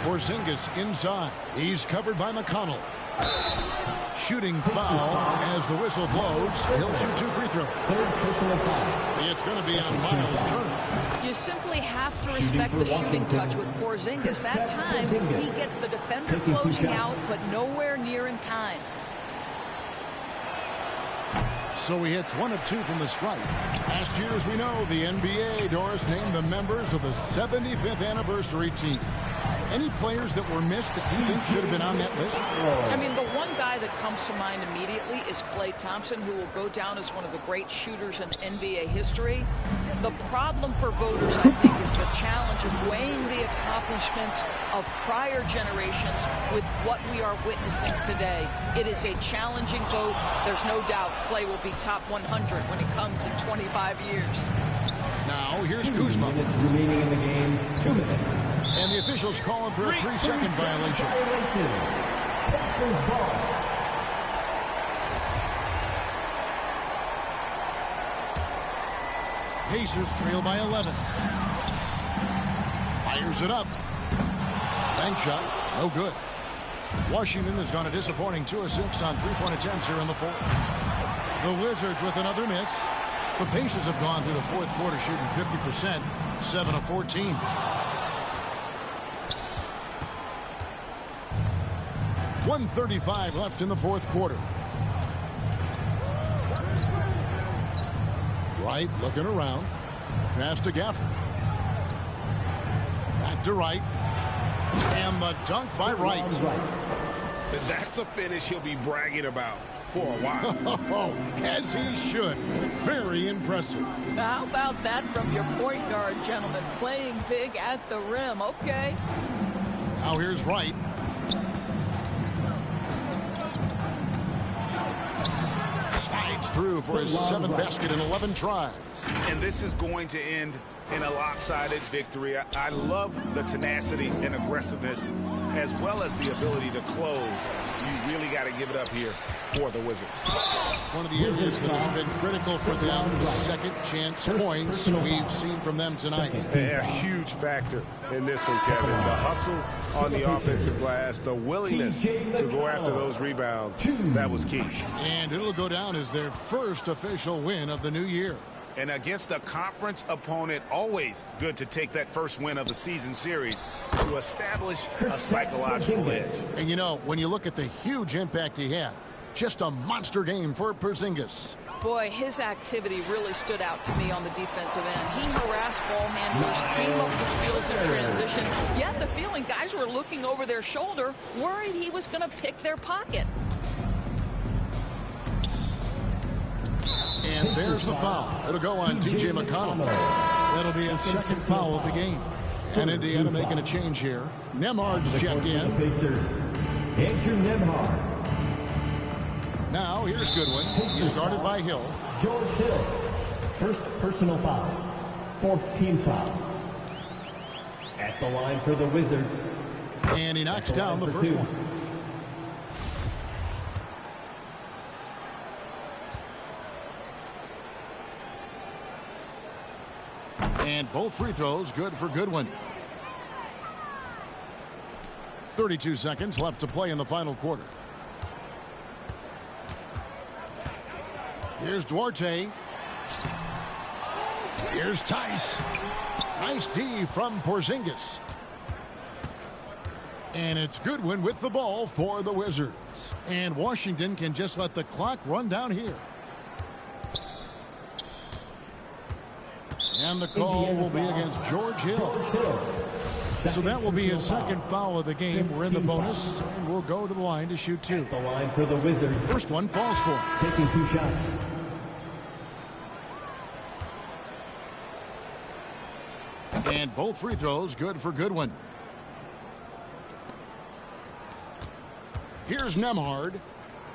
Porzingis inside. He's covered by McConnell. Shooting foul as the whistle blows. He'll shoot 2 free throws. It's going to be on Myles Turner. You simply have to respect the shooting touch with Porzingis. That time, he gets the defender closing out, but nowhere near in time. So he hits 1 of 2 from the stripe. Last year, as we know, the NBA, Doris, named the members of the 75th anniversary team. Any players that were missed that you think should have been on that list? I mean, the one guy that comes to mind immediately is Klay Thompson, who will go down as one of the great shooters in NBA history. The problem for voters, I think, is the challenge of weighing the accomplishments of prior generations with what we are witnessing today. It is a challenging vote. There's no doubt Klay will be top 100 when it comes in 25 years. Now, here's Kuzma. 2 minutes remaining in the game. 2 minutes. And the officials call him for a 3-second violation. Pacers ball. Pacers trail by 11. Fires it up. Bank shot. No good. Washington has gone a disappointing 2 of 6 on 3-point attempts here in the fourth. The Wizards with another miss. The Pacers have gone through the fourth quarter shooting 50%, 7 of 14. .135 left in the fourth quarter. Wright looking around. Pass to Gafford. Back to Wright. And the dunk by Wright. That's a finish he'll be bragging about for a while. As he should. Very impressive. How about that from your point guard, gentlemen? Playing big at the rim. Okay. Now here's Wright. Slides through for his 7th basket in 11 tries. And this is going to end in a lopsided victory. I love the tenacity and aggressiveness as well as the ability to close. You really got to give it up here for the Wizards. One of the areas that has been critical for them, the second chance points we've seen from them tonight. A huge factor in this one, Kevin. The hustle on the offensive glass, the willingness to go after those rebounds, that was key. And it'll go down as their first official win of the new year. And against a conference opponent, always good to take that first win of the season series to establish a psychological edge. And you know, when you look at the huge impact he had, just a monster game for Porzingis. Boy, his activity really stood out to me on the defensive end. He harassed ball handlers, came up with steals in transition. You had the feeling guys were looking over their shoulder, worried he was going to pick their pocket. And there's the foul. It'll go on T.J. McConnell. That'll be his 2nd foul of the game. And Indiana making a change here. Nemhard's checked in. Andrew Nemhard. Now here's Goodwin. He's guarded by Hill. George Hill. First personal foul. 4th team foul. At the line for the Wizards. And he knocks down the first one. And both free throws good for Goodwin. 32 seconds left to play in the final quarter. Here's Duarte. Here's Tice. Nice D from Porzingis. And it's Goodwin with the ball for the Wizards. And Washington can just let the clock run down here. And the call will be against George Hill. So that will be his 2nd foul of the game. We're in the bonus, and we'll go to the line to shoot 2. The line for the Wizards. First one falls for him. Taking 2 shots. And both free throws good for Goodwin. Here's Nemhard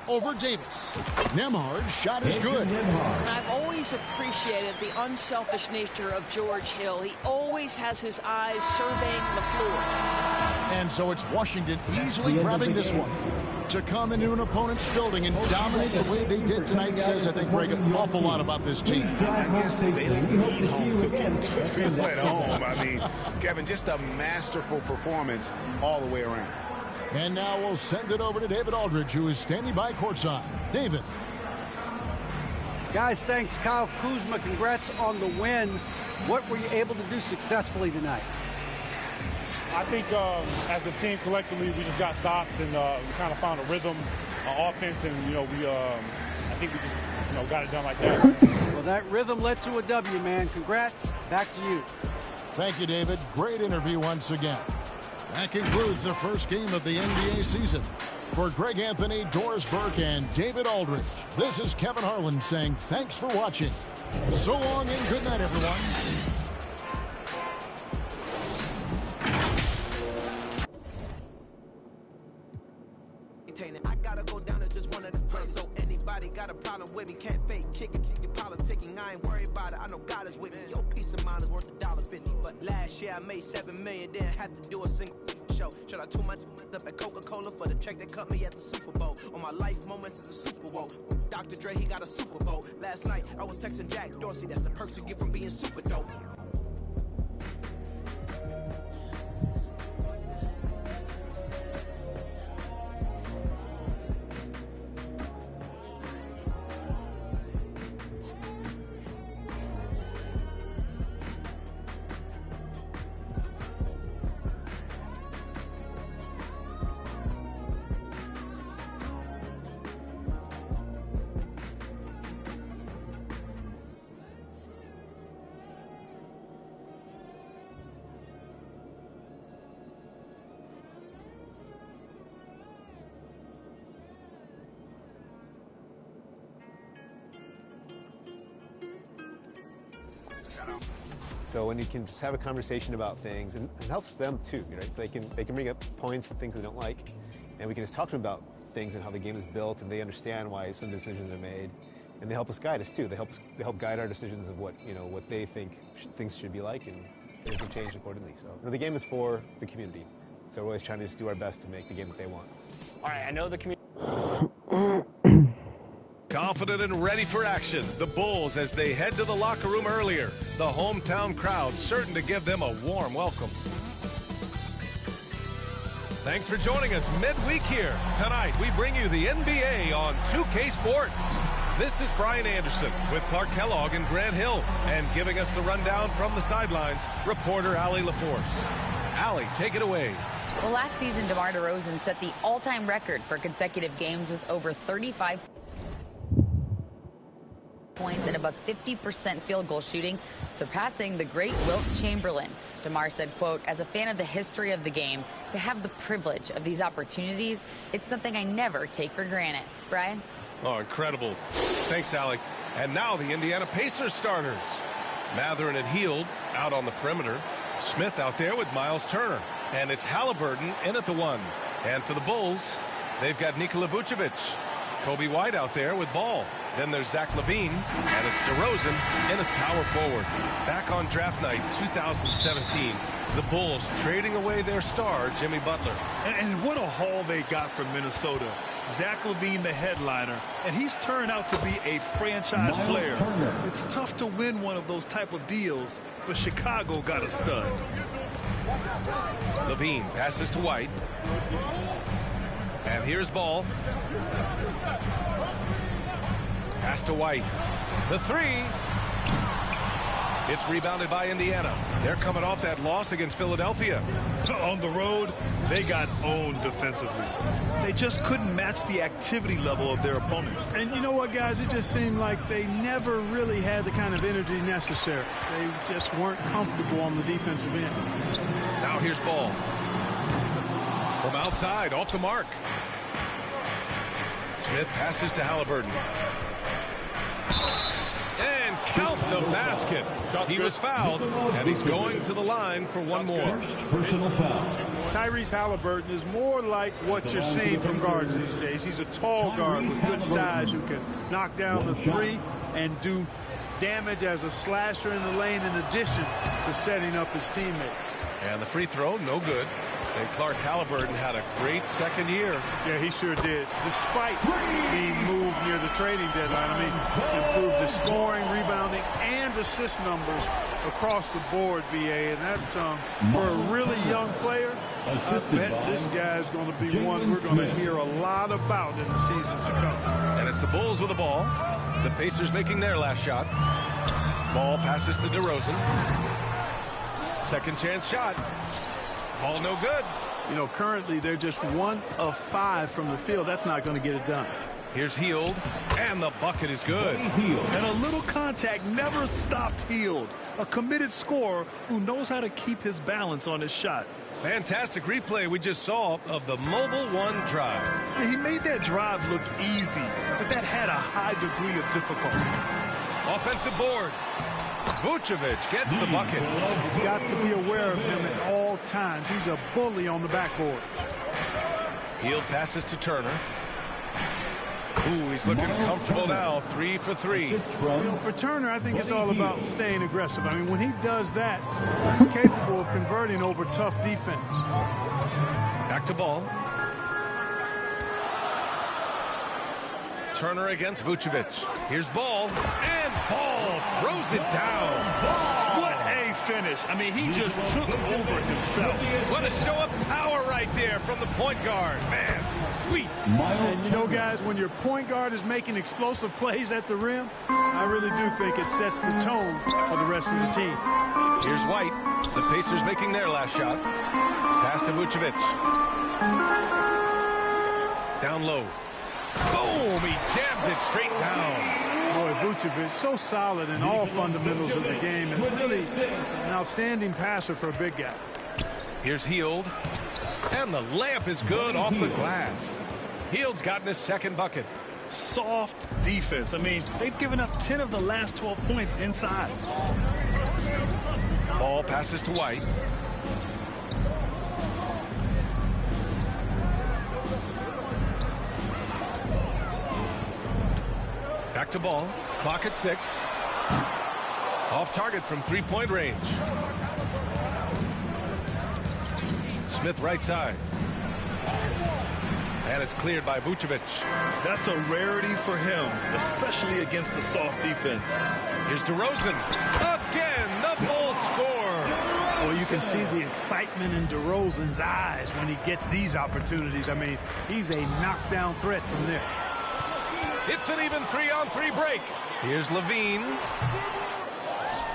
over Davis. Nemhard's shot is good. I've always appreciated the unselfish nature of George Hill. He always has his eyes surveying the floor. And so it's Washington easily grabbing this one. to come into an opponent's building and dominate the way they did tonight says, I think, Greg, an awful lot about this team. I guess they don't need home cooking to feel at home. I mean, Kevin, just a masterful performance all the way around. And now we'll send it over to David Aldridge, who is standing by courtside. David. Guys, thanks. Kyle Kuzma, congrats on the win. What were you able to do successfully tonight? I think as a team collectively, we just got stops and we kind of found a rhythm, offense, and I think we just got it done like that. Well, that rhythm led to a W, man. Congrats. Back to you. Thank you, David. Great interview once again. That concludes the first game of the NBA season. For Greg Anthony, Doris Burke, and David Aldridge, this is Kevin Harlan saying thanks for watching. So long and good night, everyone. I gotta go down as just one of the greats. So anybody got a problem with me, can't fake kicking, politicking. I ain't worried about it. I know God is with me. Your peace of mind is worth $1.50. But last year I made $7 million, didn't have to do a single show. Should I too much up at Coca-Cola for the check that cut me at the Super Bowl? On my life moments is a Super Bowl. Dr. Dre, he got a Super Bowl. Last night I was texting Jack Dorsey. That's the perks you get from being super dope. So when you can just have a conversation about things, and it helps them too, right? They can bring up points and things they don't like, and we can just talk to them about things and how the game is built, and they understand why some decisions are made, and they help us guide us too. They help guide our decisions of what they think things should be like, and they can change accordingly. So the game is for the community, so we're always trying to just do our best to make the game that they want. All right, I know the community. Confident and ready for action, the Bulls as they head to the locker room earlier. The hometown crowd certain to give them a warm welcome. Thanks for joining us midweek here. Tonight, we bring you the NBA on 2K Sports. This is Brian Anderson with Clark Kellogg and Grant Hill. And giving us the rundown from the sidelines, reporter Allie LaForce. Allie, take it away. Well, last season, DeMar DeRozan set the all-time record for consecutive games with over 35 points and above 50% field goal shooting, surpassing the great Wilt Chamberlain. DeMar said, quote, as a fan of the history of the game, to have the privilege of these opportunities, it's something I never take for granted. Brian? Oh, incredible. Thanks, Alec. And now the Indiana Pacers starters. Matherin and Hield out on the perimeter. Smith out there with Myles Turner. And it's Halliburton in at the one. And for the Bulls, they've got Nikola Vucevic. Kobe White out there with Ball. Then there's Zach LaVine, and it's DeRozan in at power forward. Back on draft night 2017, the Bulls trading away their star, Jimmy Butler. And what a haul they got from Minnesota. Zach LaVine, the headliner, and he's turned out to be a franchise player. It's tough to win one of those type of deals, but Chicago got a stud. LaVine passes to White. And here's Ball. Pass to White. The three. It's rebounded by Indiana. They're coming off that loss against Philadelphia. On the road, they got owned defensively. They just couldn't match the activity level of their opponent. And you know what, guys? It just seemed like they never really had the kind of energy necessary. They just weren't comfortable on the defensive end. Now here's Ball. From outside, off the mark. Smith passes to Halliburton. And count the basket. He was fouled, and he's going to the line for one more. First personal foul. Tyrese Halliburton is more like what you're seeing from guards these days. He's a tall guard with good size who can knock down the three and do damage as a slasher in the lane in addition to setting up his teammates. And the free throw, no good. And Clark Halliburton had a great second year. Yeah, he sure did. Despite being moved near the trading deadline, I mean, improved his scoring, rebounding, and assist numbers across the board, BA. And that's for a really young player. I bet this guy's going to be one we're going to hear a lot about in the seasons to come. And it's the Bulls with the ball. The Pacers making their last shot. Ball passes to DeRozan. Second chance shot. Ball no good. You know, currently they're just 1 of 5 from the field. That's not going to get it done. Here's Hield, and the bucket is good. And a little contact never stopped Hield. A committed scorer who knows how to keep his balance on his shot. Fantastic replay we just saw of the Mobile One drive. Yeah, he made that drive look easy, but that had a high degree of difficulty. Offensive board. Vucevic gets the bucket. You've got to be aware of him at all times. He's a bully on the backboard. Hield passes to Turner. Ooh, he's looking comfortable now. 3 for 3. You know, for Turner, I think it's all about staying aggressive. I mean, when he does that, he's capable of converting over tough defense. Back to ball. Turner against Vucevic. Here's Ball, and Ball throws it down. What a finish. I mean, he just took over himself. What a show of power right there from the point guard. Man, sweet. And you know, guys, when your point guard is making explosive plays at the rim, I really do think it sets the tone for the rest of the team. Here's White. The Pacers making their last shot. Pass to Vucevic. Down low. Boom! He jams it straight down. Boy, Vucevic, so solid in all fundamentals of the game, and really an outstanding passer for a big guy. Here's Hield, and the layup is good off the glass. Hield's gotten his second bucket. Soft defense. I mean, they've given up 10 of the last 12 points inside. Ball passes to White. Back to Ball. Clock at 6. Off target from three-point range. Smith right side. And it's cleared by Vucevic. That's a rarity for him, especially against the soft defense. Here's DeRozan. Again, the Bulls score. Well, you can see the excitement in DeRozan's eyes when he gets these opportunities. I mean, he's a knockdown threat from there. It's an even 3-on-3 break. Here's Levine.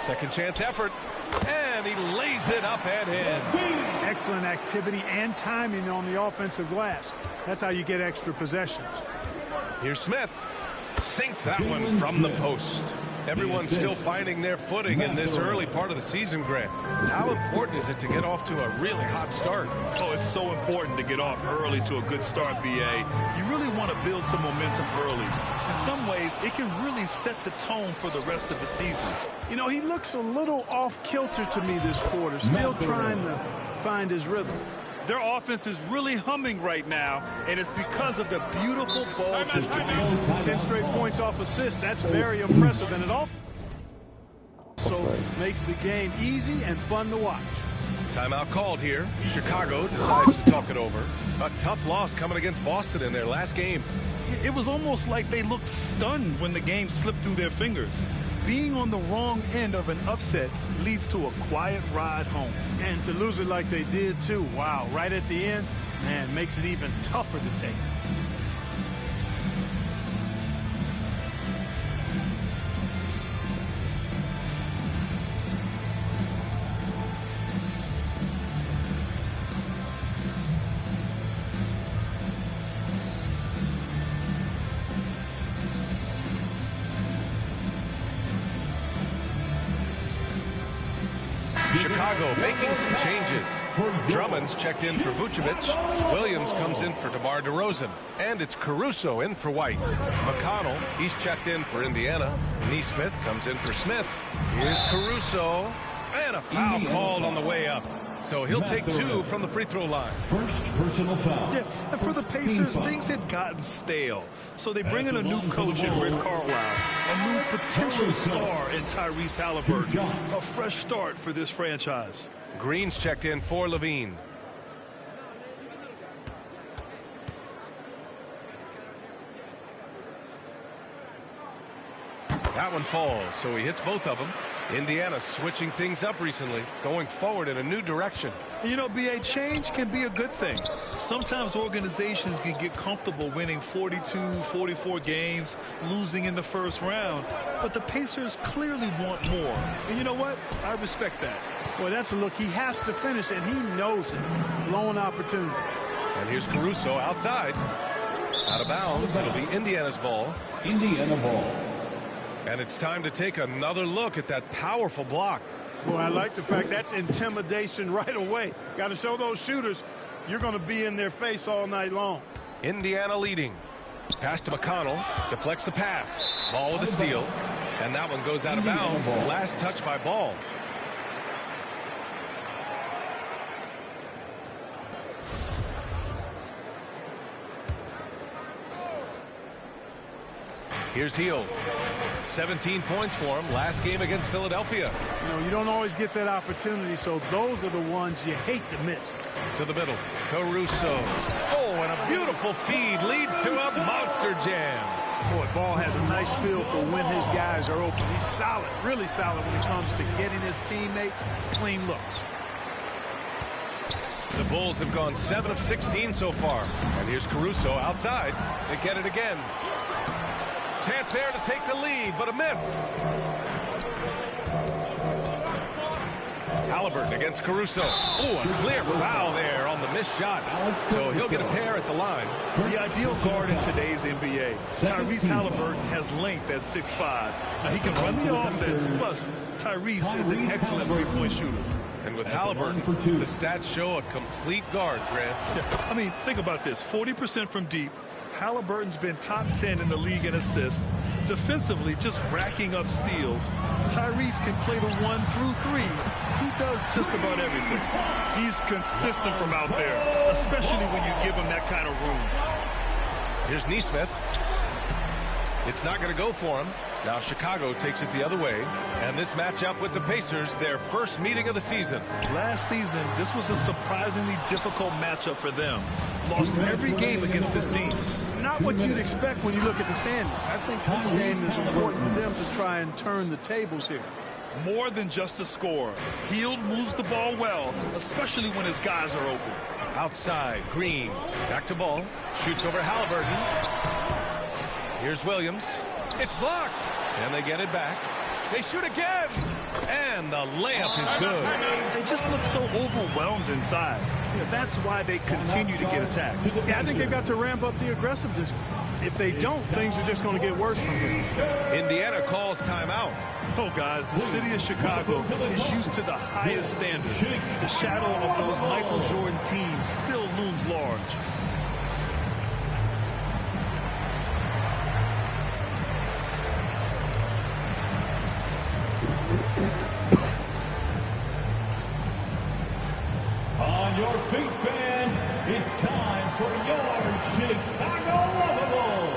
Second chance effort. And he lays it up and in. Excellent activity and timing on the offensive glass. That's how you get extra possessions. Here's Smith. Sinks that one from the post. Everyone's still finding their footing in this early part of the season, Grant. How important is it to get off to a really hot start? Oh, it's so important to get off early to a good start, BA. You really want to build some momentum early. In some ways, it can really set the tone for the rest of the season. You know, he looks a little off-kilter to me this quarter, still trying to find his rhythm. Their offense is really humming right now, and it's because of the beautiful ball distribution. 10 straight points off assists. That's very impressive, and it also makes the game easy and fun to watch. Timeout called here. Chicago decides to talk it over. A tough loss coming against Boston in their last game. It was almost like they looked stunned when the game slipped through their fingers. Being on the wrong end of an upset leads to a quiet ride home. And to lose it like they did, too. Wow, right at the end, man, makes it even tougher to take. Chicago making some changes. Drummond's checked in for Vucevic. Williams comes in for DeMar DeRozan. And it's Caruso in for White. McConnell, he's checked in for Indiana. Nesmith comes in for Smith. Here's Caruso. And a foul called on the way up. So he'll take 2 from the free throw line. First personal foul. Yeah, and for the Pacers, things had gotten stale. So they bring in a new coach in Rick Carlisle, a new potential star in Tyrese Halliburton. A fresh start for this franchise. Green's checked in for Levine. That one falls, so he hits both of them. Indiana switching things up recently, going forward in a new direction. You know, BA, change can be a good thing. Sometimes organizations can get comfortable winning 42, 44 games, losing in the first round. But the Pacers clearly want more. And you know what? I respect that. Well, that's a look. He has to finish, and he knows it. Blown opportunity. And here's Caruso outside. Out of bounds. It'll be Indiana's ball. Indiana ball. And it's time to take another look at that powerful block. Well, I like the fact that's intimidation right away. Got to show those shooters you're going to be in their face all night long. Indiana leading. Pass to McConnell. Deflects the pass. Ball with a steal. And that one goes out of bounds. Last touch by Ball. Here's Hield. 17 points for him last game against Philadelphia. You know, you don't always get that opportunity, so those are the ones you hate to miss. To the middle. Caruso. Oh, and a beautiful feed leads to a monster jam. Boy, Ball has a nice feel for when his guys are open. He's solid, really solid when it comes to getting his teammates clean looks. The Bulls have gone 7 of 16 so far. And here's Caruso outside. They get it again. Chance there to take the lead, but a miss. Halliburton against Caruso. Oh, a clear foul there on the missed shot. So he'll get a pair at the line. The ideal guard in today's NBA. Tyrese Halliburton has length at 6'5". Now he can run the offense, plus Tyrese is an excellent three-point shooter. And with Halliburton, the stats show a complete guard, Grant. Yeah, I mean, think about this. 40% from deep. Halliburton's been top 10 in the league in assists. Defensively, just racking up steals. Tyrese can play the 1 through 3. He does just about everything. He's consistent from out there, especially when you give him that kind of room. Here's Nesmith. It's not going to go for him. Now Chicago takes it the other way. And this matchup with the Pacers, their first meeting of the season. Last season, this was a surprisingly difficult matchup for them. Lost every game against this team. Not what you'd expect when you look at the standings. I think this game is important to them to try and turn the tables here. More than just a score. Hield moves the ball well, especially when his guys are open. Outside, Green. Back to Ball. Shoots over Halliburton. Here's Williams. It's blocked. And they get it back. They shoot again. And the layup is good. They just look so overwhelmed inside. Yeah, that's why they continue to get attacked. Yeah, I think they've got to ramp up the aggressiveness. If they don't, things are just going to get worse from here. Indiana calls timeout. Oh, guys, the city of Chicago is used to the highest standard. The shadow of those Michael Jordan teams still looms large. On your feet, fans, it's time for your Chicago Lovable.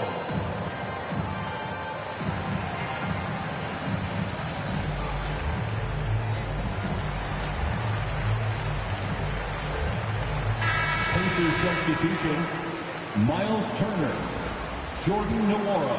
Pacers substitution, Myles Turner, Jordan Nwora,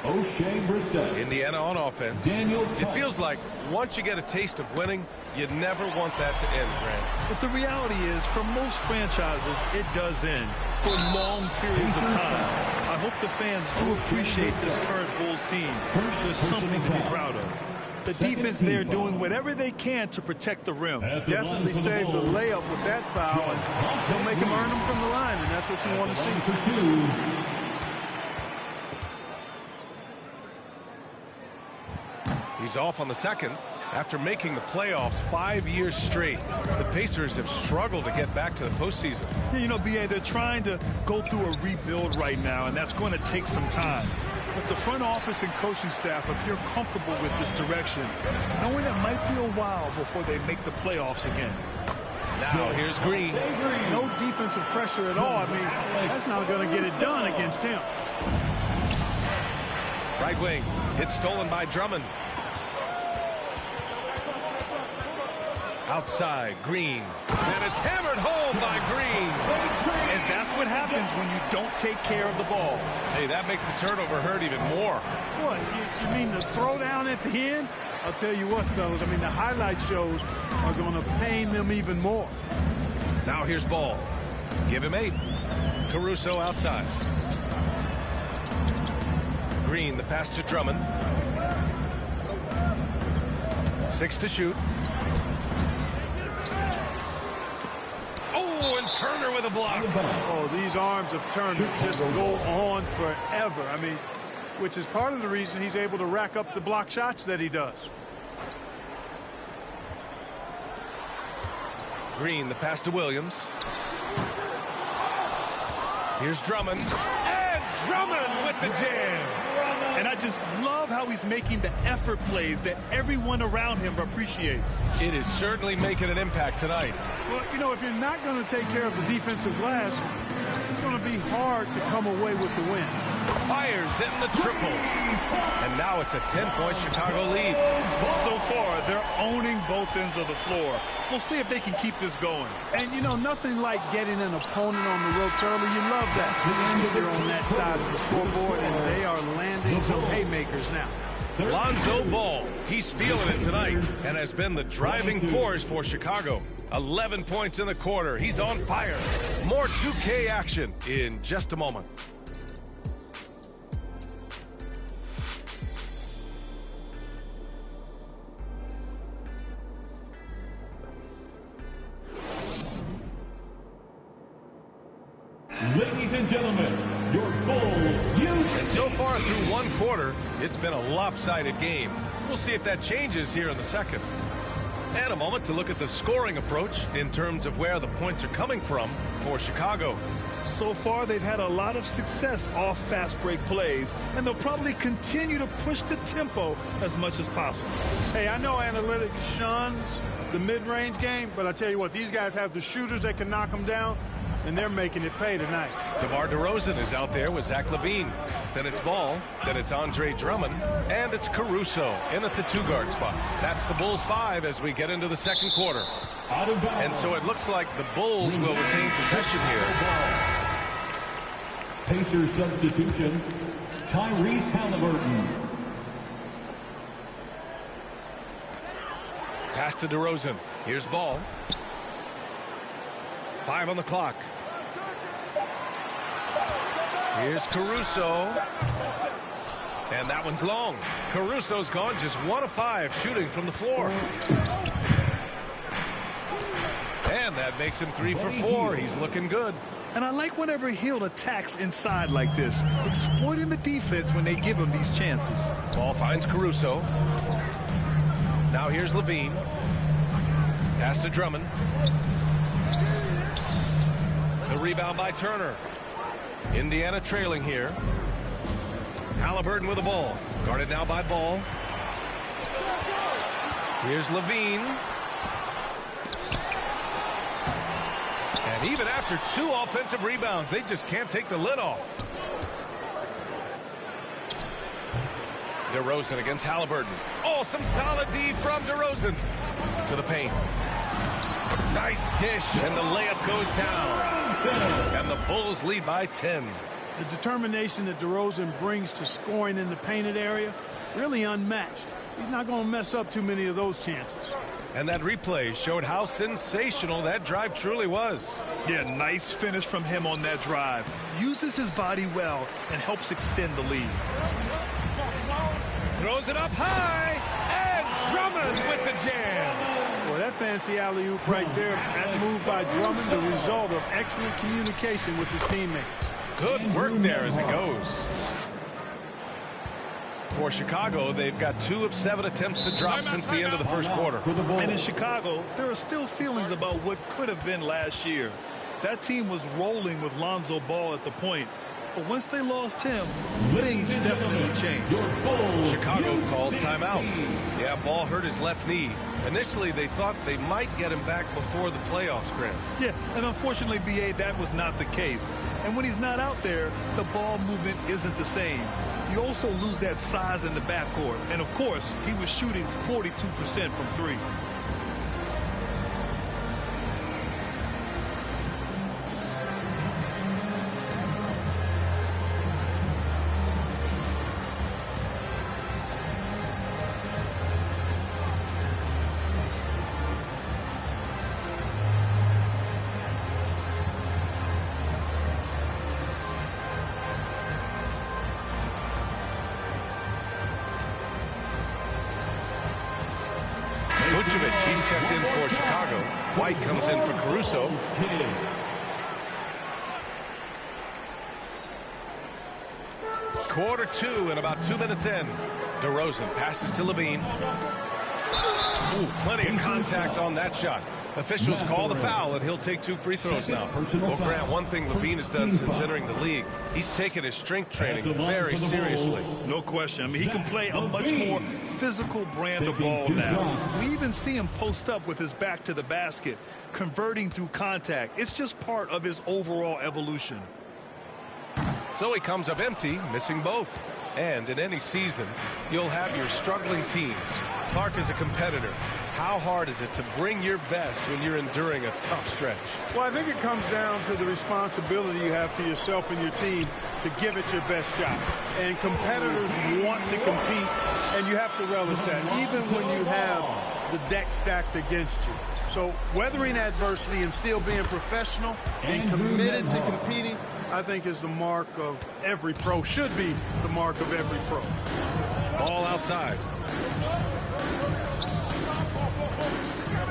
O'Shea Brissett. Indiana on offense. It feels like once you get a taste of winning, you never want that to end, Grant. But the reality is, for most franchises, it does end for long periods of time. I hope the fans do appreciate this current Bulls team. There's something to be proud of. The defense there doing whatever they can to protect the rim. Definitely saved the layup with that foul, and they'll make him earn them from the line, and that's what you want to see. He's off on the second. After making the playoffs 5 years straight, the Pacers have struggled to get back to the postseason. You know, BA, they're trying to go through a rebuild right now, and that's going to take some time. But the front office and coaching staff appear comfortable with this direction, knowing it might be a while before they make the playoffs again. Now here's Green. No defensive pressure at all. I mean, that's not going to get it done against him. Right wing. It's stolen by Drummond. Outside, Green. And it's hammered home by Green. And that's what happens happens when you don't take care of the ball. Hey, that makes the turnover hurt even more. What, you mean the throwdown at the end? I'll tell you what, fellas, I mean, the highlight shows are going to pain them even more. Now here's ball. Give him 8. Caruso outside. Green, the pass to Drummond. 6 to shoot. Oh, and Turner with a block. Oh, these arms of Turner just go on forever. I mean, which is part of the reason he's able to rack up the block shots that he does. Green, the pass to Williams. Here's Drummond. And Drummond with the jam. And I just love how he's making the effort plays that everyone around him appreciates. It is certainly making an impact tonight. Well, you know, if you're not going to take care of the defensive glass, it's going to be hard to come away with the win. Fires in the triple. And now it's a 10-point Chicago lead. So far, they're owning both ends of the floor. We'll see if they can keep this going. And, you know, nothing like getting an opponent on the ropes early. You love that. They're on that side of the scoreboard, and they are landing some haymakers now. Lonzo Ball, he's feeling it tonight and has been the driving force for Chicago. 11 points in the quarter. He's on fire. More 2K action in just a moment. Ladies and gentlemen, your Bulls use. And so far through one quarter, it's been a lopsided game. We'll see if that changes here in the second. And a moment to look at the scoring approach in terms of where the points are coming from for Chicago. So far, they've had a lot of success off fast break plays, and they'll probably continue to push the tempo as much as possible. Hey, I know analytics shuns the mid-range game, but I tell you what, these guys have the shooters that can knock them down, and they're making it pay tonight. DeMar DeRozan is out there with Zach LaVine. Then it's Ball. Then it's Andre Drummond. And it's Caruso in at the 2-guard spot. That's the Bulls 5 as we get into the second quarter. And so it looks like the Bulls will retain possession here. Pacers substitution, Tyrese Halliburton. Pass to DeRozan. Here's Ball. 5 on the clock. Here's Caruso. And that one's long. Caruso's gone just 1 of 5 shooting from the floor. And that makes him 3 for 4. He's looking good. And I like whenever Hill attacks inside like this, exploiting the defense when they give him these chances. Ball finds Caruso. Now here's LaVine. Pass to Drummond. The rebound by Turner. Indiana trailing here. Halliburton with the ball. Guarded now by Ball. Here's LaVine. And even after 2 offensive rebounds, they just can't take the lid off. DeRozan against Halliburton. Oh, some solid D from DeRozan. To the paint. Nice dish, and the layup goes down. And the Bulls lead by 10. The determination that DeRozan brings to scoring in the painted area, really unmatched. He's not going to mess up too many of those chances. And that replay showed how sensational that drive truly was. Yeah, nice finish from him on that drive. Uses his body well and helps extend the lead. Throws it up high, and Drummond with the jam. Well, that fancy alley-oop right there, that move by Drummond, the result of excellent communication with his teammates. Good work there as it goes. For Chicago, they've got 2 of 7 attempts to drop since the end of the first quarter. And in Chicago, there are still feelings about what could have been last year. That team was rolling with Lonzo Ball at the point. But once they lost him, things definitely changed. Chicago calls timeout. Yeah, Ball hurt his left knee. Initially, they thought they might get him back before the playoffs, Grant. Yeah, and unfortunately, B.A., that was not the case. And when he's not out there, the ball movement isn't the same. You also lose that size in the backcourt. And, of course, he was shooting 42% from 3. Levine checked in for Chicago. White comes in for Caruso. Quarter 2 and about 2 minutes in. DeRozan passes to Levine. Ooh, plenty of contact on that shot. Officials call the foul, and he'll take 2 free throws now. Well, Grant, one thing Levine has done since entering the league, he's taken his strength training very seriously. No question. I mean, he can play a much more physical brand of ball now. We even see him post up with his back to the basket, converting through contact. It's just part of his overall evolution. So he comes up empty, missing both. And in any season, you'll have your struggling teams. Clark is a competitor. How hard is it to bring your best when you're enduring a tough stretch? Well, I think it comes down to the responsibility you have to yourself and your team to give it your best shot. And competitors want to compete, and you have to relish that, even when you have the deck stacked against you. So weathering adversity and still being professional, being committed to competing, I think is the mark of every pro, should be the mark of every pro. Ball outside.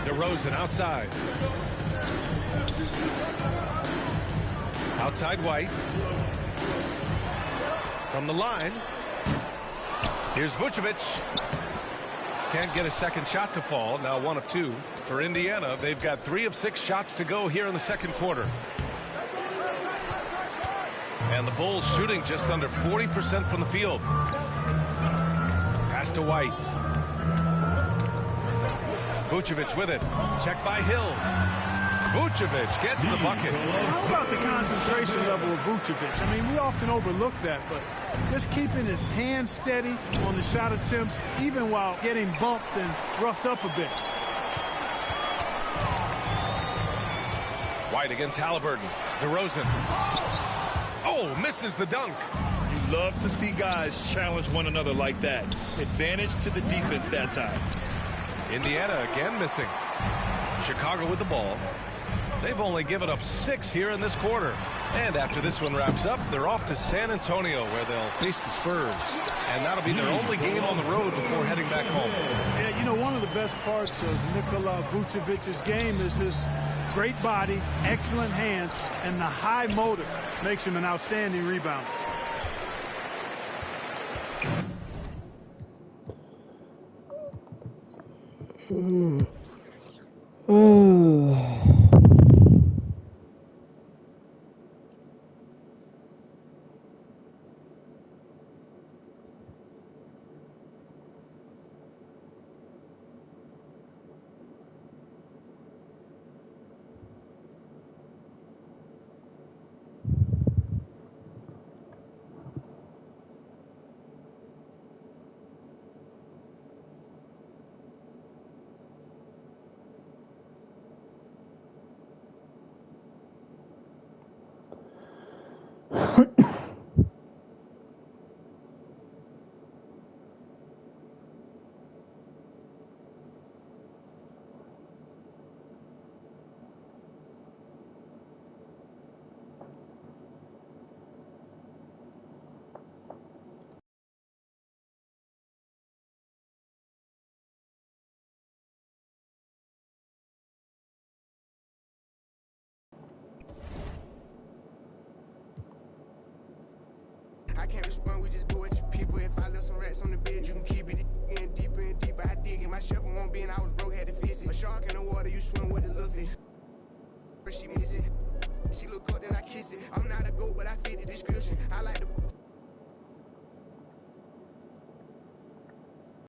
DeRozan outside. Outside White. From the line. Here's Vucevic. Can't get a second shot to fall. Now 1 of 2 for Indiana. They've got 3 of 6 shots to go here in the second quarter. And the Bulls shooting just under 40% from the field. Pass to White. Vucevic with it. Check by Hill. Vucevic gets the bucket. How about the concentration level of Vucevic? I mean, we often overlook that, but just keeping his hand steady on the shot attempts, even while getting bumped and roughed up a bit. White against Halliburton. DeRozan. Oh, misses the dunk. You love to see guys challenge one another like that. Advantage to the defense that time. Indiana again missing. Chicago with the ball. They've only given up 6 here in this quarter. And after this one wraps up, they're off to San Antonio, where they'll face the Spurs. And that'll be their only game on the road before heading back home. Yeah, you know, one of the best parts of Nikola Vucevic's game is his great body, excellent hands, and the high motor makes him an outstanding rebounder. I can't respond, we just go at your people. If I left some rats on the bed, you can keep it in deeper and deeper. I dig it, my shovel won't be, and I was broke, had to fix it. A shark in the water, you swim with the little fish. She miss it. She look up, then I kiss it. I'm not a goat, but I fit the description. I like